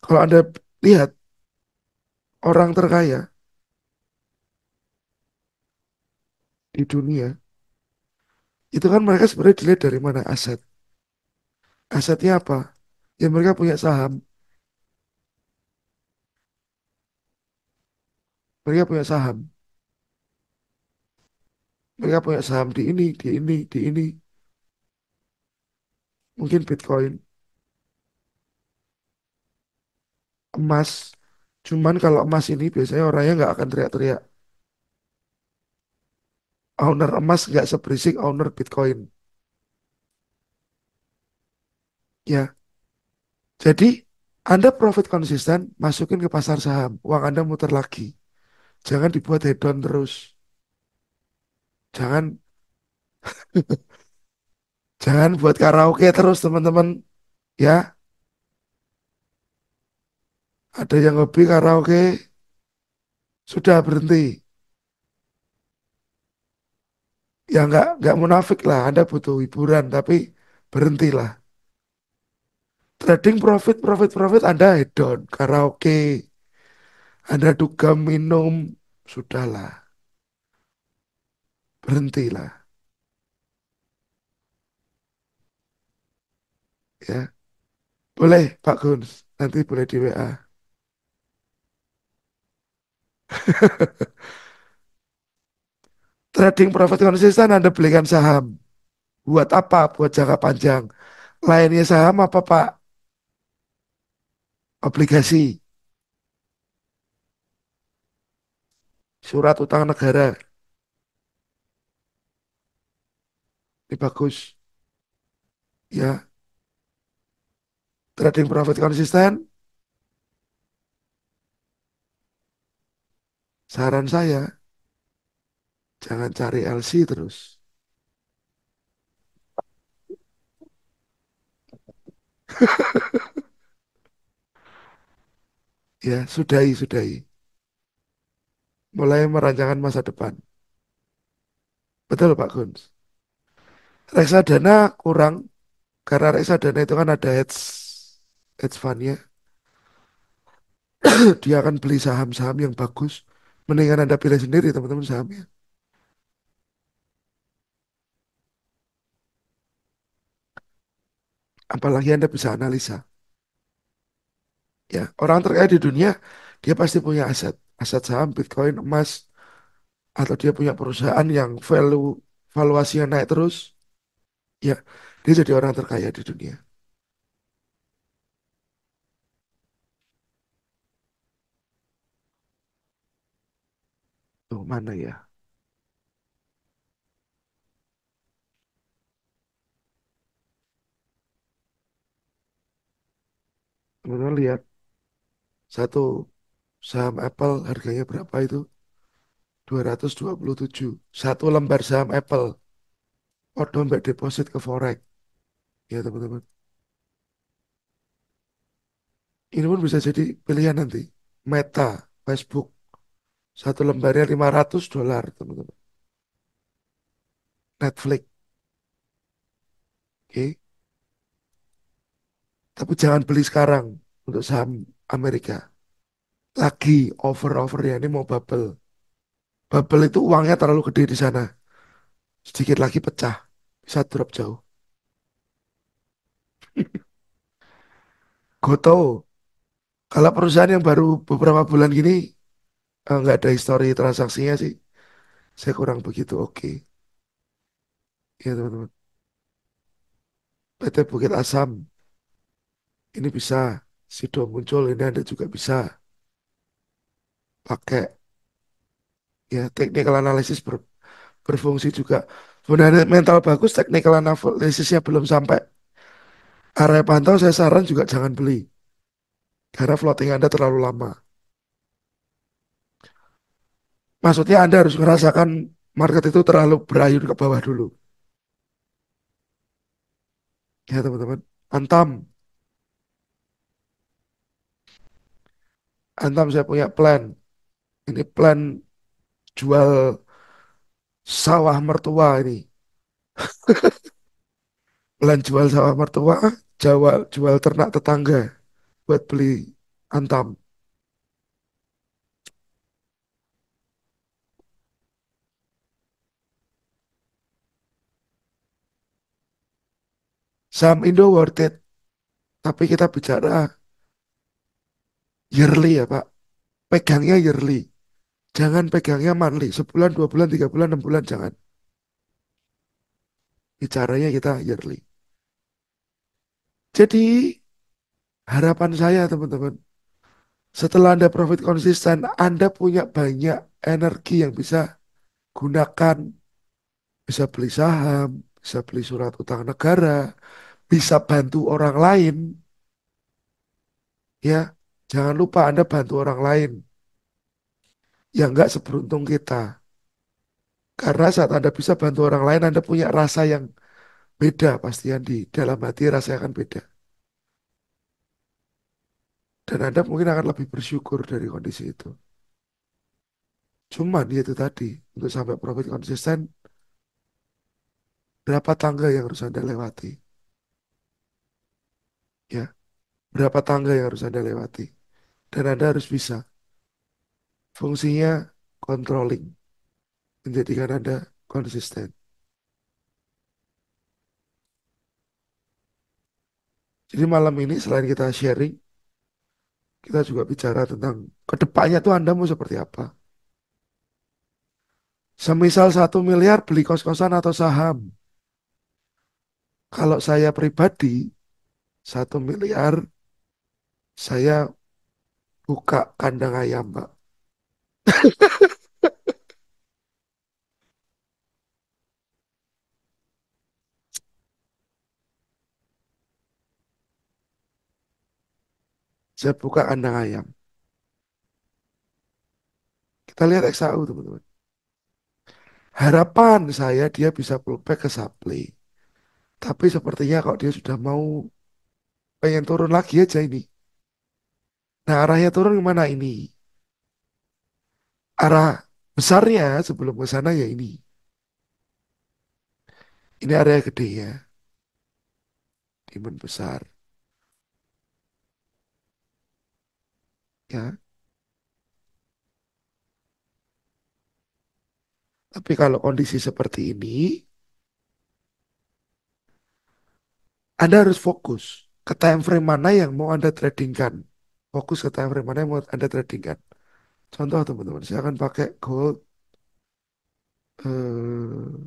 kalau Anda lihat orang terkaya di dunia, itu kan mereka sebenarnya dilihat dari mana aset. Asetnya apa? Ya mereka punya saham, mereka punya saham, mereka punya saham di ini, di ini, di ini. Mungkin Bitcoin, emas. Cuman kalau emas ini biasanya orangnya nggak akan teriak-teriak. Owner emas nggak seberisik owner Bitcoin. Ya, jadi Anda profit konsisten, masukin ke pasar saham. Uang Anda muter lagi. Jangan dibuat hedon terus. Jangan jangan buat karaoke terus teman-teman. Ya, Ada yang hobi karaoke, sudah berhenti. Ya nggak munafik lah, Anda butuh hiburan, tapi berhentilah. Trading profit, profit, profit, Anda hedon, karaoke, Anda dugem minum, sudahlah, berhentilah. Ya, boleh Pak Guns, nanti boleh di WA. Trading profit konsisten Anda belikan saham. Buat apa? Buat jangka panjang. Lainnya saham apa Pak? Obligasi, surat utang negara. Ini bagus. Ya, trading profit konsisten. Saran saya, jangan cari LC terus. Ya, sudahi, sudahi. Mulai merancangkan masa depan. Betul Pak Guns. Reksadana kurang, karena reksadana itu kan ada hedge fund-nya. Dia akan beli saham-saham yang bagus. Mendingan Anda pilih sendiri teman-teman sahamnya. Apalagi Anda bisa analisa. Ya, orang terkaya di dunia, dia pasti punya aset. Aset saham, Bitcoin, emas, atau dia punya perusahaan yang valuasinya naik terus. Ya, dia jadi orang terkaya di dunia. Tuh, mana ya? Teman-teman lihat, satu saham Apple harganya berapa itu? 227. Satu lembar saham Apple. Order mbak deposit ke Forex. Ya teman-teman. Ini pun bisa jadi pilihan nanti. Meta, Facebook. Satu lembarnya $500, teman-teman. Netflix. Oke. Tapi jangan beli sekarang untuk saham Amerika. Lagi over-over ya. Ini mau bubble. Bubble itu uangnya terlalu gede di sana. Sedikit lagi pecah. Bisa drop jauh. Goto. Kalau perusahaan yang baru beberapa bulan gini nggak ada histori transaksinya sih. Saya kurang begitu oke. Ya teman-teman. PT Bukit Asam ini bisa. Sido muncul ini Anda juga bisa pakai ya technical analysis berfungsi juga. Fundamental bagus, technical analisisnya belum sampai area pantau, saya saran juga jangan beli. Karena floating Anda terlalu lama. Maksudnya Anda harus merasakan market itu terlalu berayun ke bawah dulu. Ya teman-teman. Antam, Antam saya punya plan. Ini plan jual sawah mertua ini. Plan jual sawah mertua, jual ternak tetangga buat beli Antam. Saham Indo worth it. Tapi kita bicara yearly ya Pak. Pegangnya yearly. Jangan pegangnya monthly. Sebulan, 2 bulan, 3 bulan, 6 bulan. Jangan. Bicaranya kita yearly. Jadi harapan saya teman-teman. Setelah Anda profit konsisten, Anda punya banyak energi yang bisa gunakan. Bisa beli saham, bisa beli surat utang negara, bisa bantu orang lain. Ya, jangan lupa Anda bantu orang lain yang nggak seberuntung kita. Karena saat Anda bisa bantu orang lain, Anda punya rasa yang beda pasti yang di dalam hati rasanya akan beda. Dan Anda mungkin akan lebih bersyukur dari kondisi itu. Cuman ya itu tadi, untuk sampai profit konsisten, berapa tangga yang harus Anda lewati? Ya, berapa tangga yang harus Anda lewati? Dan Anda harus bisa. Fungsinya controlling, menjadikan Anda konsisten. Jadi malam ini selain kita sharing, kita juga bicara tentang kedepannya tuh Anda mau seperti apa. Semisal 1 miliar beli kos-kosan atau saham. Kalau saya pribadi, 1 miliar saya buka kandang ayam, Pak. Saya buka kandang ayam. Kita lihat XAU, teman-teman. Harapan saya dia bisa pullback ke supply. Tapi sepertinya kok dia sudah mau pengen turun lagi aja ini. Nah, arahnya turun kemana ini? Arah besarnya sebelum ke sana ya ini. Ini area gede ya, demand besar. Ya, tapi kalau kondisi seperti ini, Anda harus fokus ke time frame mana yang mau Anda tradingkan. Fokus ke time frame mana yang mau Anda tradingkan. Contoh teman-teman, saya akan pakai gold eh,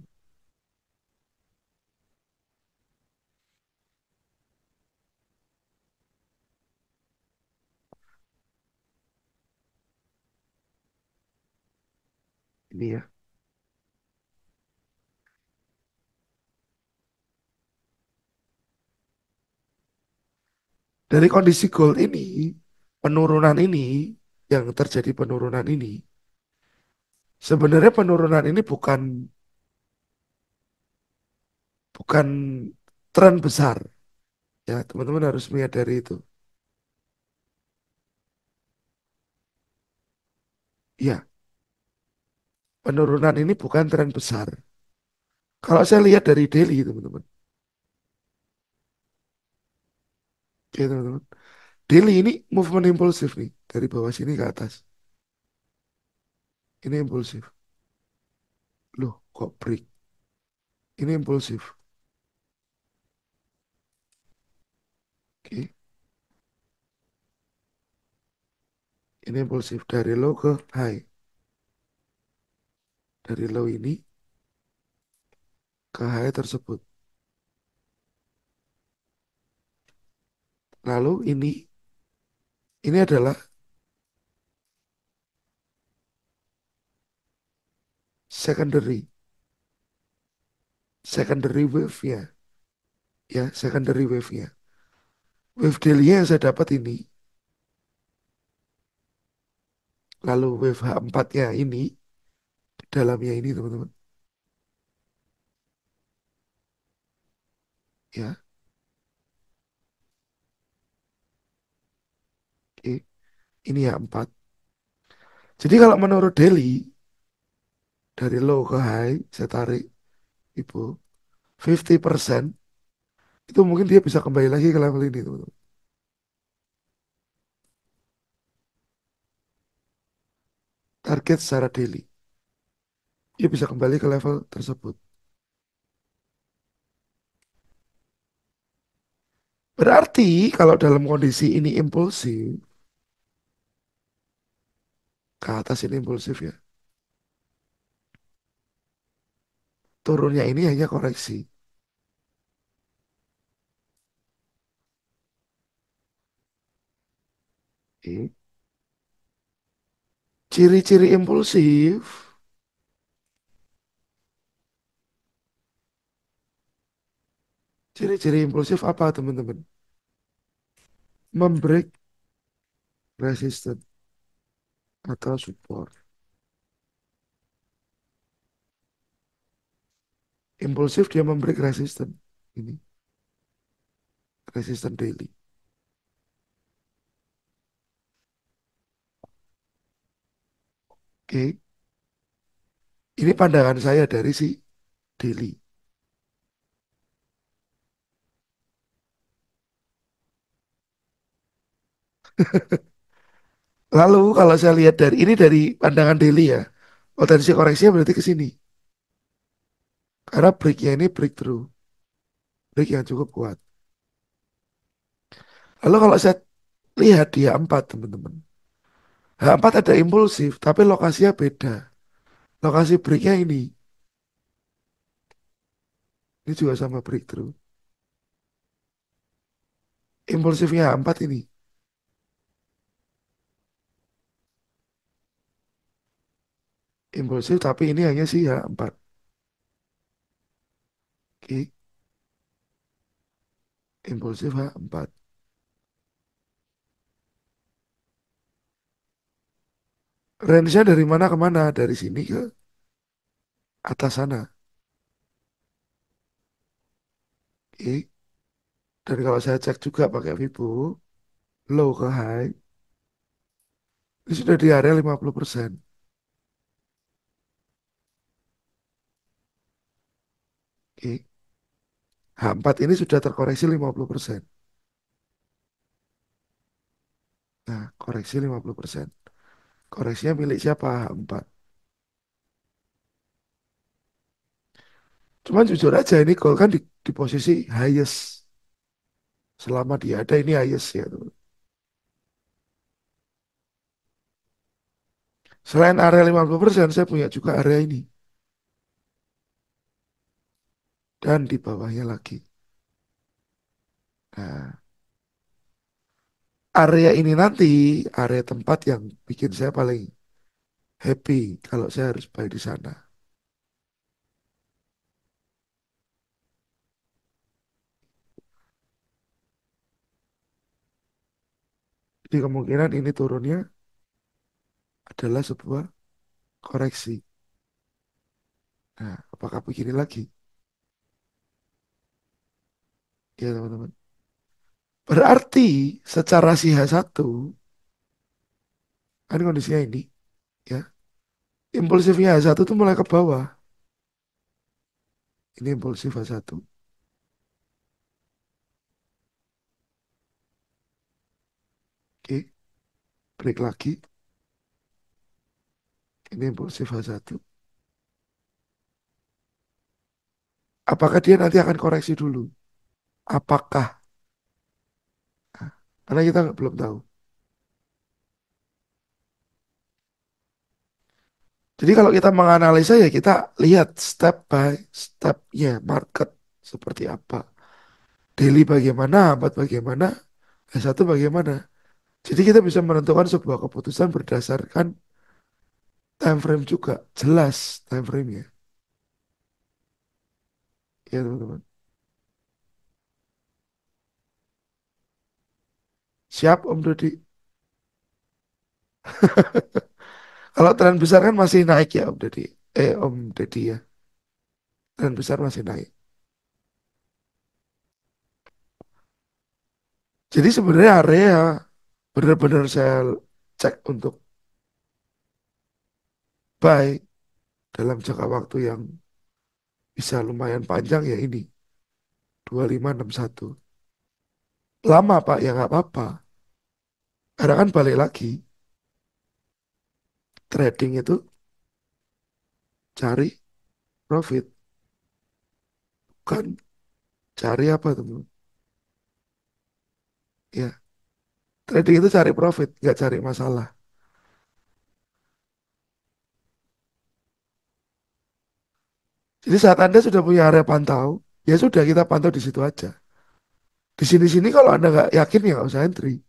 ini ya. Dari kondisi gold ini, penurunan ini, yang terjadi penurunan ini, sebenarnya penurunan ini bukan bukan tren besar. Ya, teman-teman harus menyadari itu. Ya, penurunan ini bukan tren besar. Kalau saya lihat dari daily, teman-teman. Oke, teman-teman. Daily ini movement impulsif nih. Dari bawah sini ke atas. Ini impulsif. Loh, kok break? Ini impulsif. Oke, ini impulsif. Dari low ke high. Dari low ini ke high tersebut. Lalu ini adalah secondary. Secondary wave-nya. Ya, secondary wave-nya. Wave daily yang saya dapat ini. Lalu wave H4-nya ini. Di dalamnya ini, teman-teman. Ya, oke. Ini H4. Jadi kalau menurut daily, dari low ke high, saya tarik ibu 50%, itu mungkin dia bisa kembali lagi ke level ini, teman-teman. Target secara daily. Dia bisa kembali ke level tersebut. Berarti kalau dalam kondisi ini impulsif, ke atas ini impulsif ya. Turunnya ini hanya koreksi. Oke. Ciri-ciri impulsif, ciri-ciri impulsif apa teman-teman? Membreak resistance atau support. Impulsif dia membreak resistance. Ini resistance daily. Oke, ini pandangan saya dari si Daily. Lalu kalau saya lihat dari ini dari pandangan Daily ya, potensi koreksinya berarti ke sini. Karena breaknya ini breakthrough, break yang cukup kuat. Lalu kalau saya lihat dia 4 teman-teman. H4 ada impulsif, tapi lokasinya beda. Lokasi breaknya ini juga sama breakthrough. Impulsifnya H4 ini, impulsif tapi ini hanya sih H4. Oke, impulsif H4. Range-nya dari mana ke mana? Dari sini ke atas sana. Oke. Dan kalau saya cek juga pakai Vibo, low ke high, ini sudah di area 50%. Oke. H4 ini sudah terkoreksi 50%. Nah, koreksi 50%. Koreksinya milik siapa? H4. Cuman jujur aja ini gold kan di posisi highest. Selama dia ada ini highest ya, teman. Selain area 50%, saya punya juga area ini. Dan di bawahnya lagi. Nah, area ini nanti area tempat yang bikin saya paling happy kalau saya harus buy di sana. Jadi kemungkinan ini turunnya adalah sebuah koreksi. Nah, apakah begini lagi? Ya teman-teman. Berarti secara si H1 kan kondisinya ini ya. Impulsifnya H1 tuh mulai ke bawah. Ini impulsif H1. Oke, break lagi. Ini impulsif H1. Apakah dia nanti akan koreksi dulu? Apakah? Nah, karena kita belum tahu. Jadi kalau kita menganalisa ya kita lihat step by stepnya market seperti apa. Daily bagaimana, abad bagaimana, S1 bagaimana. Jadi kita bisa menentukan sebuah keputusan berdasarkan time frame juga. Jelas time frame-nya. Ya teman-teman. Siap Om Dodi. Kalau tren besar kan masih naik ya Om Dodi. Om Deddy ya. Tren besar masih naik. Jadi sebenarnya area benar-benar saya cek untuk buy dalam jangka waktu yang bisa lumayan panjang ya ini 2561. Lama Pak ya nggak apa-apa. Karena kan balik lagi trading itu cari profit, bukan cari apa teman. Ya, trading itu cari profit, nggak cari masalah. Jadi saat Anda sudah punya area pantau, ya sudah kita pantau di situ aja. Di sini-sini kalau Anda nggak yakin ya nggak usah entry.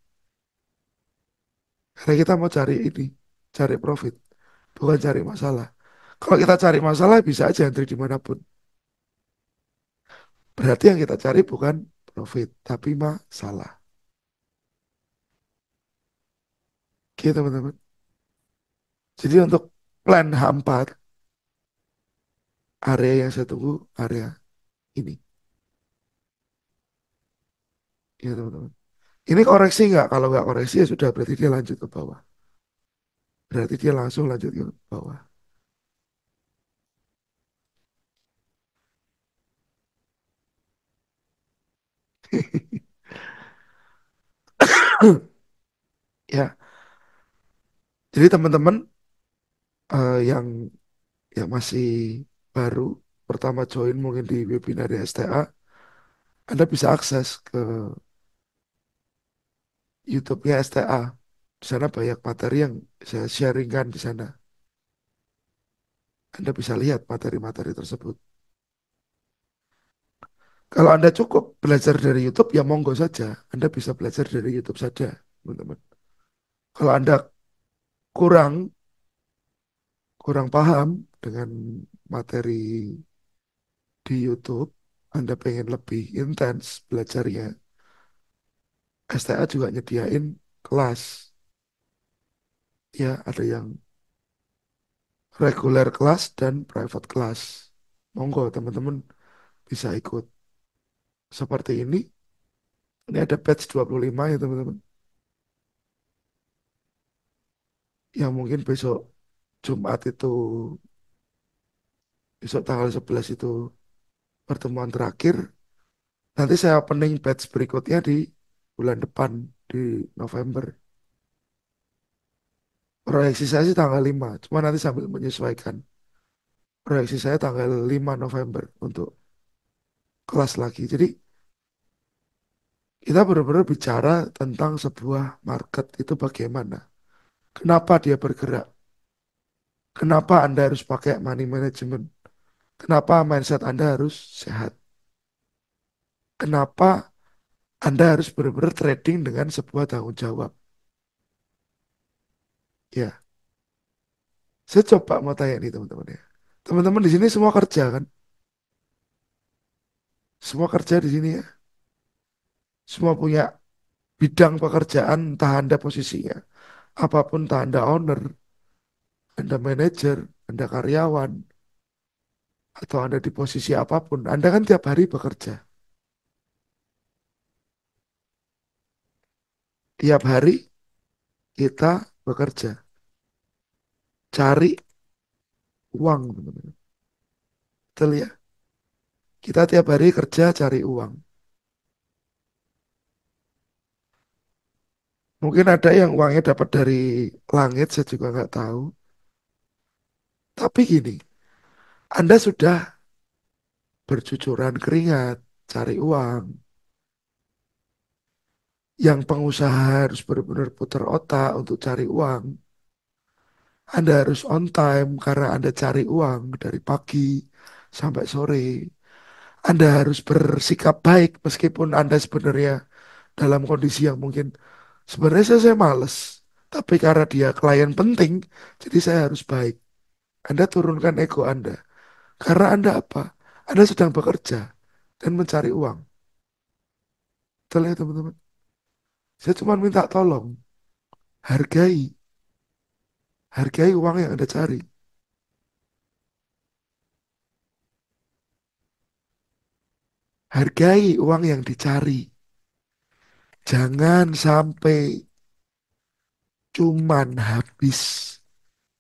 Karena kita mau cari ini, cari profit, bukan cari masalah. Kalau kita cari masalah bisa aja entry dimanapun. Berarti yang kita cari bukan profit, tapi masalah. Oke teman-teman. Jadi untuk plan H4, area yang saya tunggu area ini. Ya teman-teman. Ini koreksi nggak? Kalau nggak koreksi ya sudah berarti dia lanjut ke bawah. berarti dia langsung lanjut ke bawah. Ya, jadi teman-teman yang masih baru pertama join mungkin di webinar di STA, Anda bisa akses ke YouTube-nya STA. Di sana banyak materi yang saya sharingkan di sana. Anda bisa lihat materi-materi tersebut. Kalau Anda cukup belajar dari YouTube, ya monggo saja. Anda bisa belajar dari YouTube saja, teman-teman. Kalau Anda kurang kurang paham dengan materi di YouTube, Anda pengen lebih intens belajarnya, STA juga nyediain kelas. Ya, ada yang regular kelas dan private kelas. Monggo teman-teman bisa ikut. Seperti ini ada batch 25 ya teman-teman. Yang mungkin Jumat itu, besok tanggal 11 itu pertemuan terakhir. Nanti saya opening batch berikutnya di bulan depan, di November. Proyeksi saya sih tanggal 5, cuma nanti sambil menyesuaikan. Proyeksi saya tanggal 5 November untuk kelas lagi. Jadi kita benar-benar bicara tentang sebuah market itu bagaimana. Kenapa dia bergerak? Kenapa Anda harus pakai money management? Kenapa mindset Anda harus sehat? Kenapa Anda harus benar-benar trading dengan sebuah tanggung jawab? Ya, saya coba mau tanya nih teman-teman ya. Teman-teman di sini semua kerja kan? Semua kerja di sini ya. Semua punya bidang pekerjaan, entah Anda posisinya. Apapun, entah Anda owner, Anda manajer, Anda karyawan, atau Anda di posisi apapun. Anda kan tiap hari bekerja. Tiap hari kita bekerja. Cari uang, teman-teman. Betul ya? Kita tiap hari kerja cari uang. Mungkin ada yang uangnya dapat dari langit, saya juga nggak tahu. Tapi gini, Anda sudah bercucuran keringat, cari uang. Yang pengusaha harus benar-benar putar otak untuk cari uang. Anda harus on time karena Anda cari uang dari pagi sampai sore. Anda harus bersikap baik meskipun Anda sebenarnya dalam kondisi yang mungkin sebenarnya saya males. Tapi karena dia klien penting, jadi saya harus baik. Anda turunkan ego Anda. Karena Anda apa? Anda sedang bekerja dan mencari uang. Betul ya teman-teman? Saya cuma minta tolong. Hargai. Hargai uang yang Anda cari. Hargai uang yang dicari. Jangan sampai cuman habis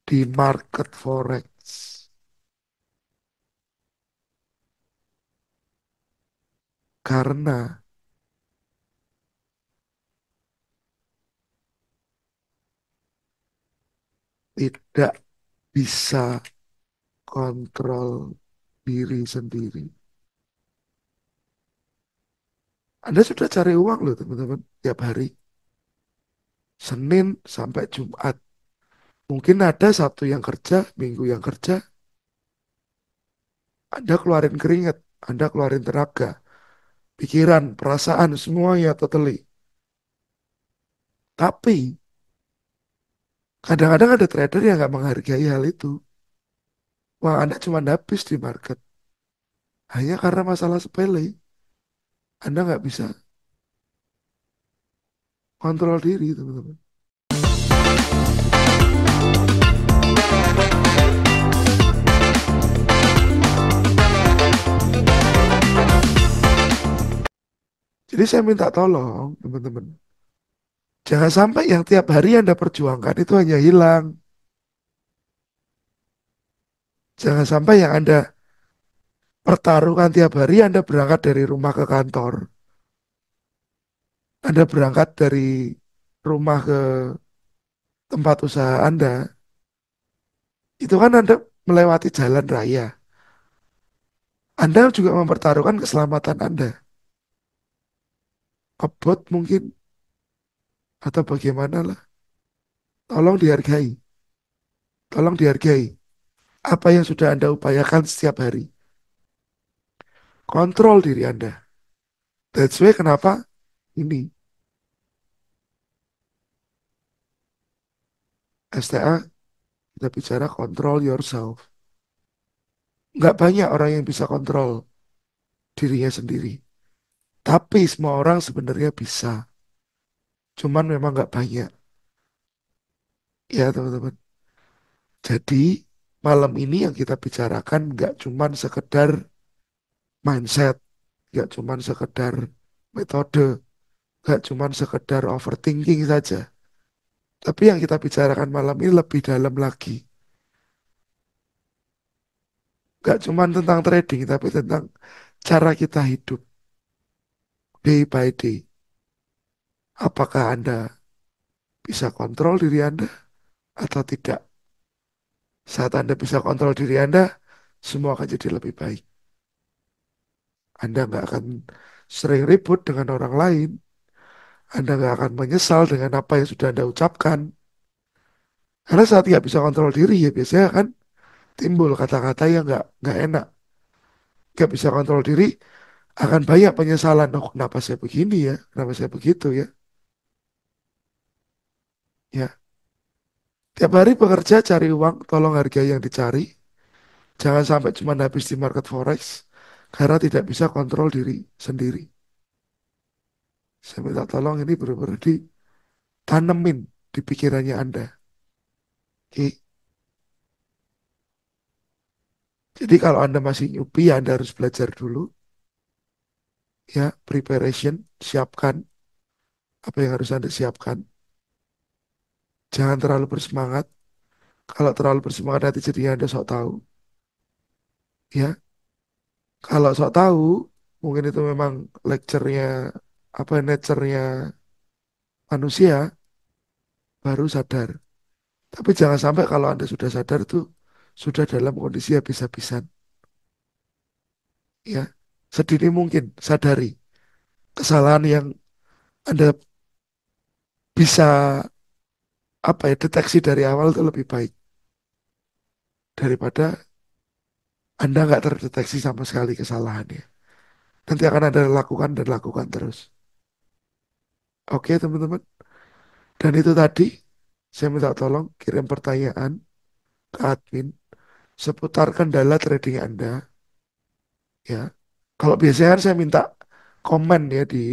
di market forex. Karena tidak bisa kontrol diri sendiri. Anda sudah cari uang loh teman-teman tiap hari. Senin sampai Jumat. Mungkin ada Sabtu yang kerja, Minggu yang kerja. Anda keluarin keringat, Anda keluarin tenaga, pikiran, perasaan, semuanya totally. Tapi kadang-kadang ada trader yang nggak menghargai hal itu. Wah, Anda cuma habis di market. Hanya karena masalah sepele. Anda nggak bisa kontrol diri, teman-teman. Jadi saya minta tolong, teman-teman. Jangan sampai yang tiap hari Anda perjuangkan itu hanya hilang. Jangan sampai yang Anda pertaruhkan tiap hari Anda berangkat dari rumah ke kantor. Anda berangkat dari rumah ke tempat usaha Anda. Itu kan Anda melewati jalan raya. Anda juga mempertaruhkan keselamatan Anda. Kebot mungkin atau bagaimana lah. Tolong dihargai. Tolong dihargai. Apa yang sudah Anda upayakan setiap hari. Kontrol diri Anda. That's why kenapa ini STA kita bicara control yourself. Nggak banyak orang yang bisa kontrol dirinya sendiri. Tapi semua orang sebenarnya bisa. Cuman memang nggak banyak. Ya teman-teman. Jadi malam ini yang kita bicarakan nggak cuman sekedar mindset. Nggak cuman sekedar metode. Nggak cuman sekedar overthinking saja. Tapi yang kita bicarakan malam ini lebih dalam lagi. Nggak cuman tentang trading, tapi tentang cara kita hidup day by day. Apakah Anda bisa kontrol diri Anda atau tidak? Saat Anda bisa kontrol diri Anda, semua akan jadi lebih baik. Anda nggak akan sering ribut dengan orang lain. Anda nggak akan menyesal dengan apa yang sudah Anda ucapkan. Karena saat nggak bisa kontrol diri, ya biasanya kan timbul kata-kata yang nggak enak. Nggak bisa kontrol diri, akan banyak penyesalan. Oh, kenapa saya begini ya? Kenapa saya begitu ya? Ya, tiap hari bekerja cari uang, tolong hargai yang dicari. Jangan sampai cuma habis di market forex karena tidak bisa kontrol diri sendiri. Saya minta tolong ini benar-benar ditanemin di pikirannya Anda. Oke. Jadi kalau Anda masih nyupi, ya Anda harus belajar dulu. Ya, preparation, siapkan apa yang harus Anda siapkan. Jangan terlalu bersemangat. Kalau terlalu bersemangat nanti jadinya Anda sok tahu. Ya, kalau sok tahu, mungkin itu memang lecture-nya, apa nature-nya manusia, baru sadar. Tapi jangan sampai kalau Anda sudah sadar tuh, sudah dalam kondisi habis-habisan. Ya, sedini mungkin sadari kesalahan yang Anda bisa apa ya deteksi dari awal itu lebih baik daripada Anda nggak terdeteksi sama sekali kesalahannya. Nanti akan Anda lakukan dan lakukan terus. Oke teman-teman. Dan itu tadi saya minta tolong kirim pertanyaan ke admin seputar kendala trading Anda. Ya, kalau biasanya kan saya minta komen ya di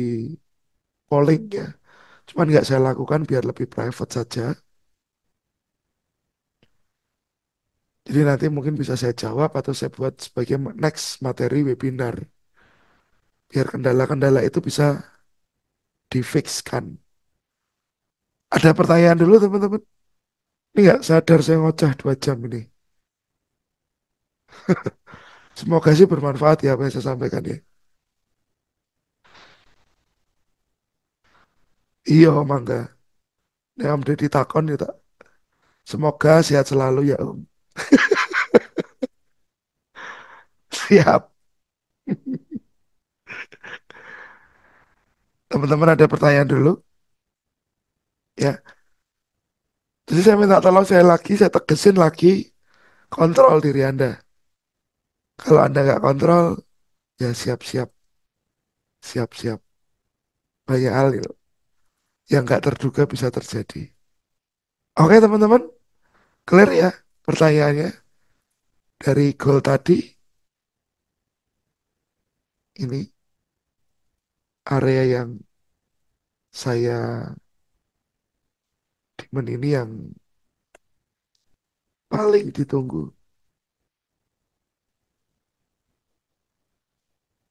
polling ya. Cuman nggak saya lakukan biar lebih private saja. Jadi nanti mungkin bisa saya jawab atau saya buat sebagai next materi webinar. Biar kendala-kendala itu bisa difixkan. Ada pertanyaan dulu teman-teman? Ini nggak sadar saya ngoceh 2 jam ini. Semoga sih bermanfaat ya apa yang saya sampaikan ya. Iya mangga. Nek Om Deddy takon ya tak. Semoga sehat selalu ya Om. Siap. Teman-teman ada pertanyaan dulu? Ya. Jadi saya minta tolong saya lagi, saya tegesin lagi. Kontrol diri Anda. Kalau Anda nggak kontrol, ya siap-siap. Siap-siap. Banyak hal yang nggak terduga bisa terjadi. Oke teman-teman, clear ya pertanyaannya dari goal tadi. Ini area yang saya demen ini yang paling ditunggu.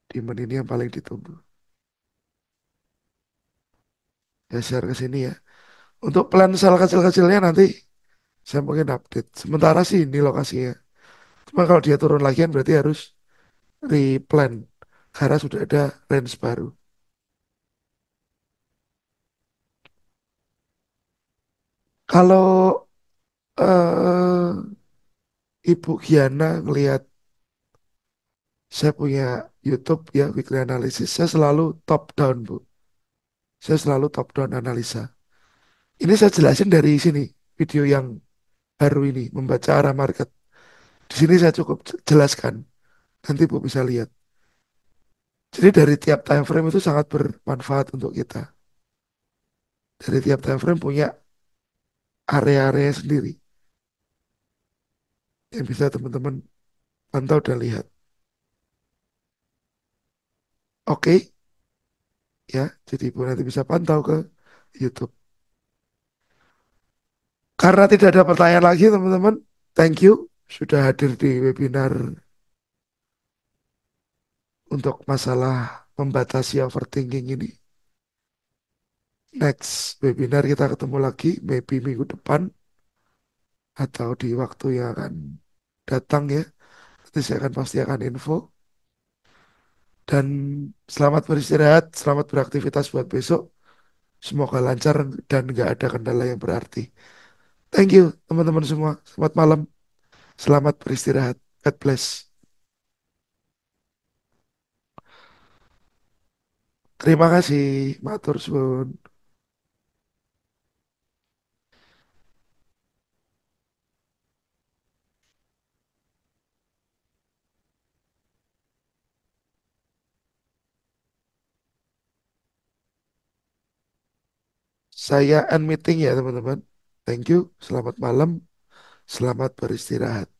Demen ini yang paling ditunggu. Ya share ke sini ya. Untuk plan sel kecil-kecilnya nanti saya mungkin update. Sementara sih ini lokasinya. Cuma kalau dia turun lagi kan berarti harus replan karena sudah ada range baru. Kalau eh, Ibu Giana ngelihat saya punya YouTube ya weekly analysis, saya selalu top down Bu. Saya selalu top down analisa. Ini saya jelasin dari sini video yang baru ini membaca arah market. Di sini saya cukup jelaskan. Nanti Bu bisa lihat. Jadi dari tiap time frame itu sangat bermanfaat untuk kita. Dari tiap time frame punya area-area sendiri yang bisa teman-teman pantau dan lihat. Oke, ya. Jadi Ibu nanti bisa pantau ke YouTube. Karena tidak ada pertanyaan lagi teman-teman, thank you sudah hadir di webinar untuk masalah membatasi overthinking ini. Next webinar kita ketemu lagi, maybe minggu depan atau di waktu yang akan datang ya. Nanti saya akan pasti akan info. Dan selamat beristirahat, selamat beraktivitas buat besok. Semoga lancar dan nggak ada kendala yang berarti. Thank you teman-teman semua. Selamat malam, selamat beristirahat. God bless. Terima kasih, matur suwun. Saya end meeting ya teman-teman. Thank you, selamat malam, selamat beristirahat.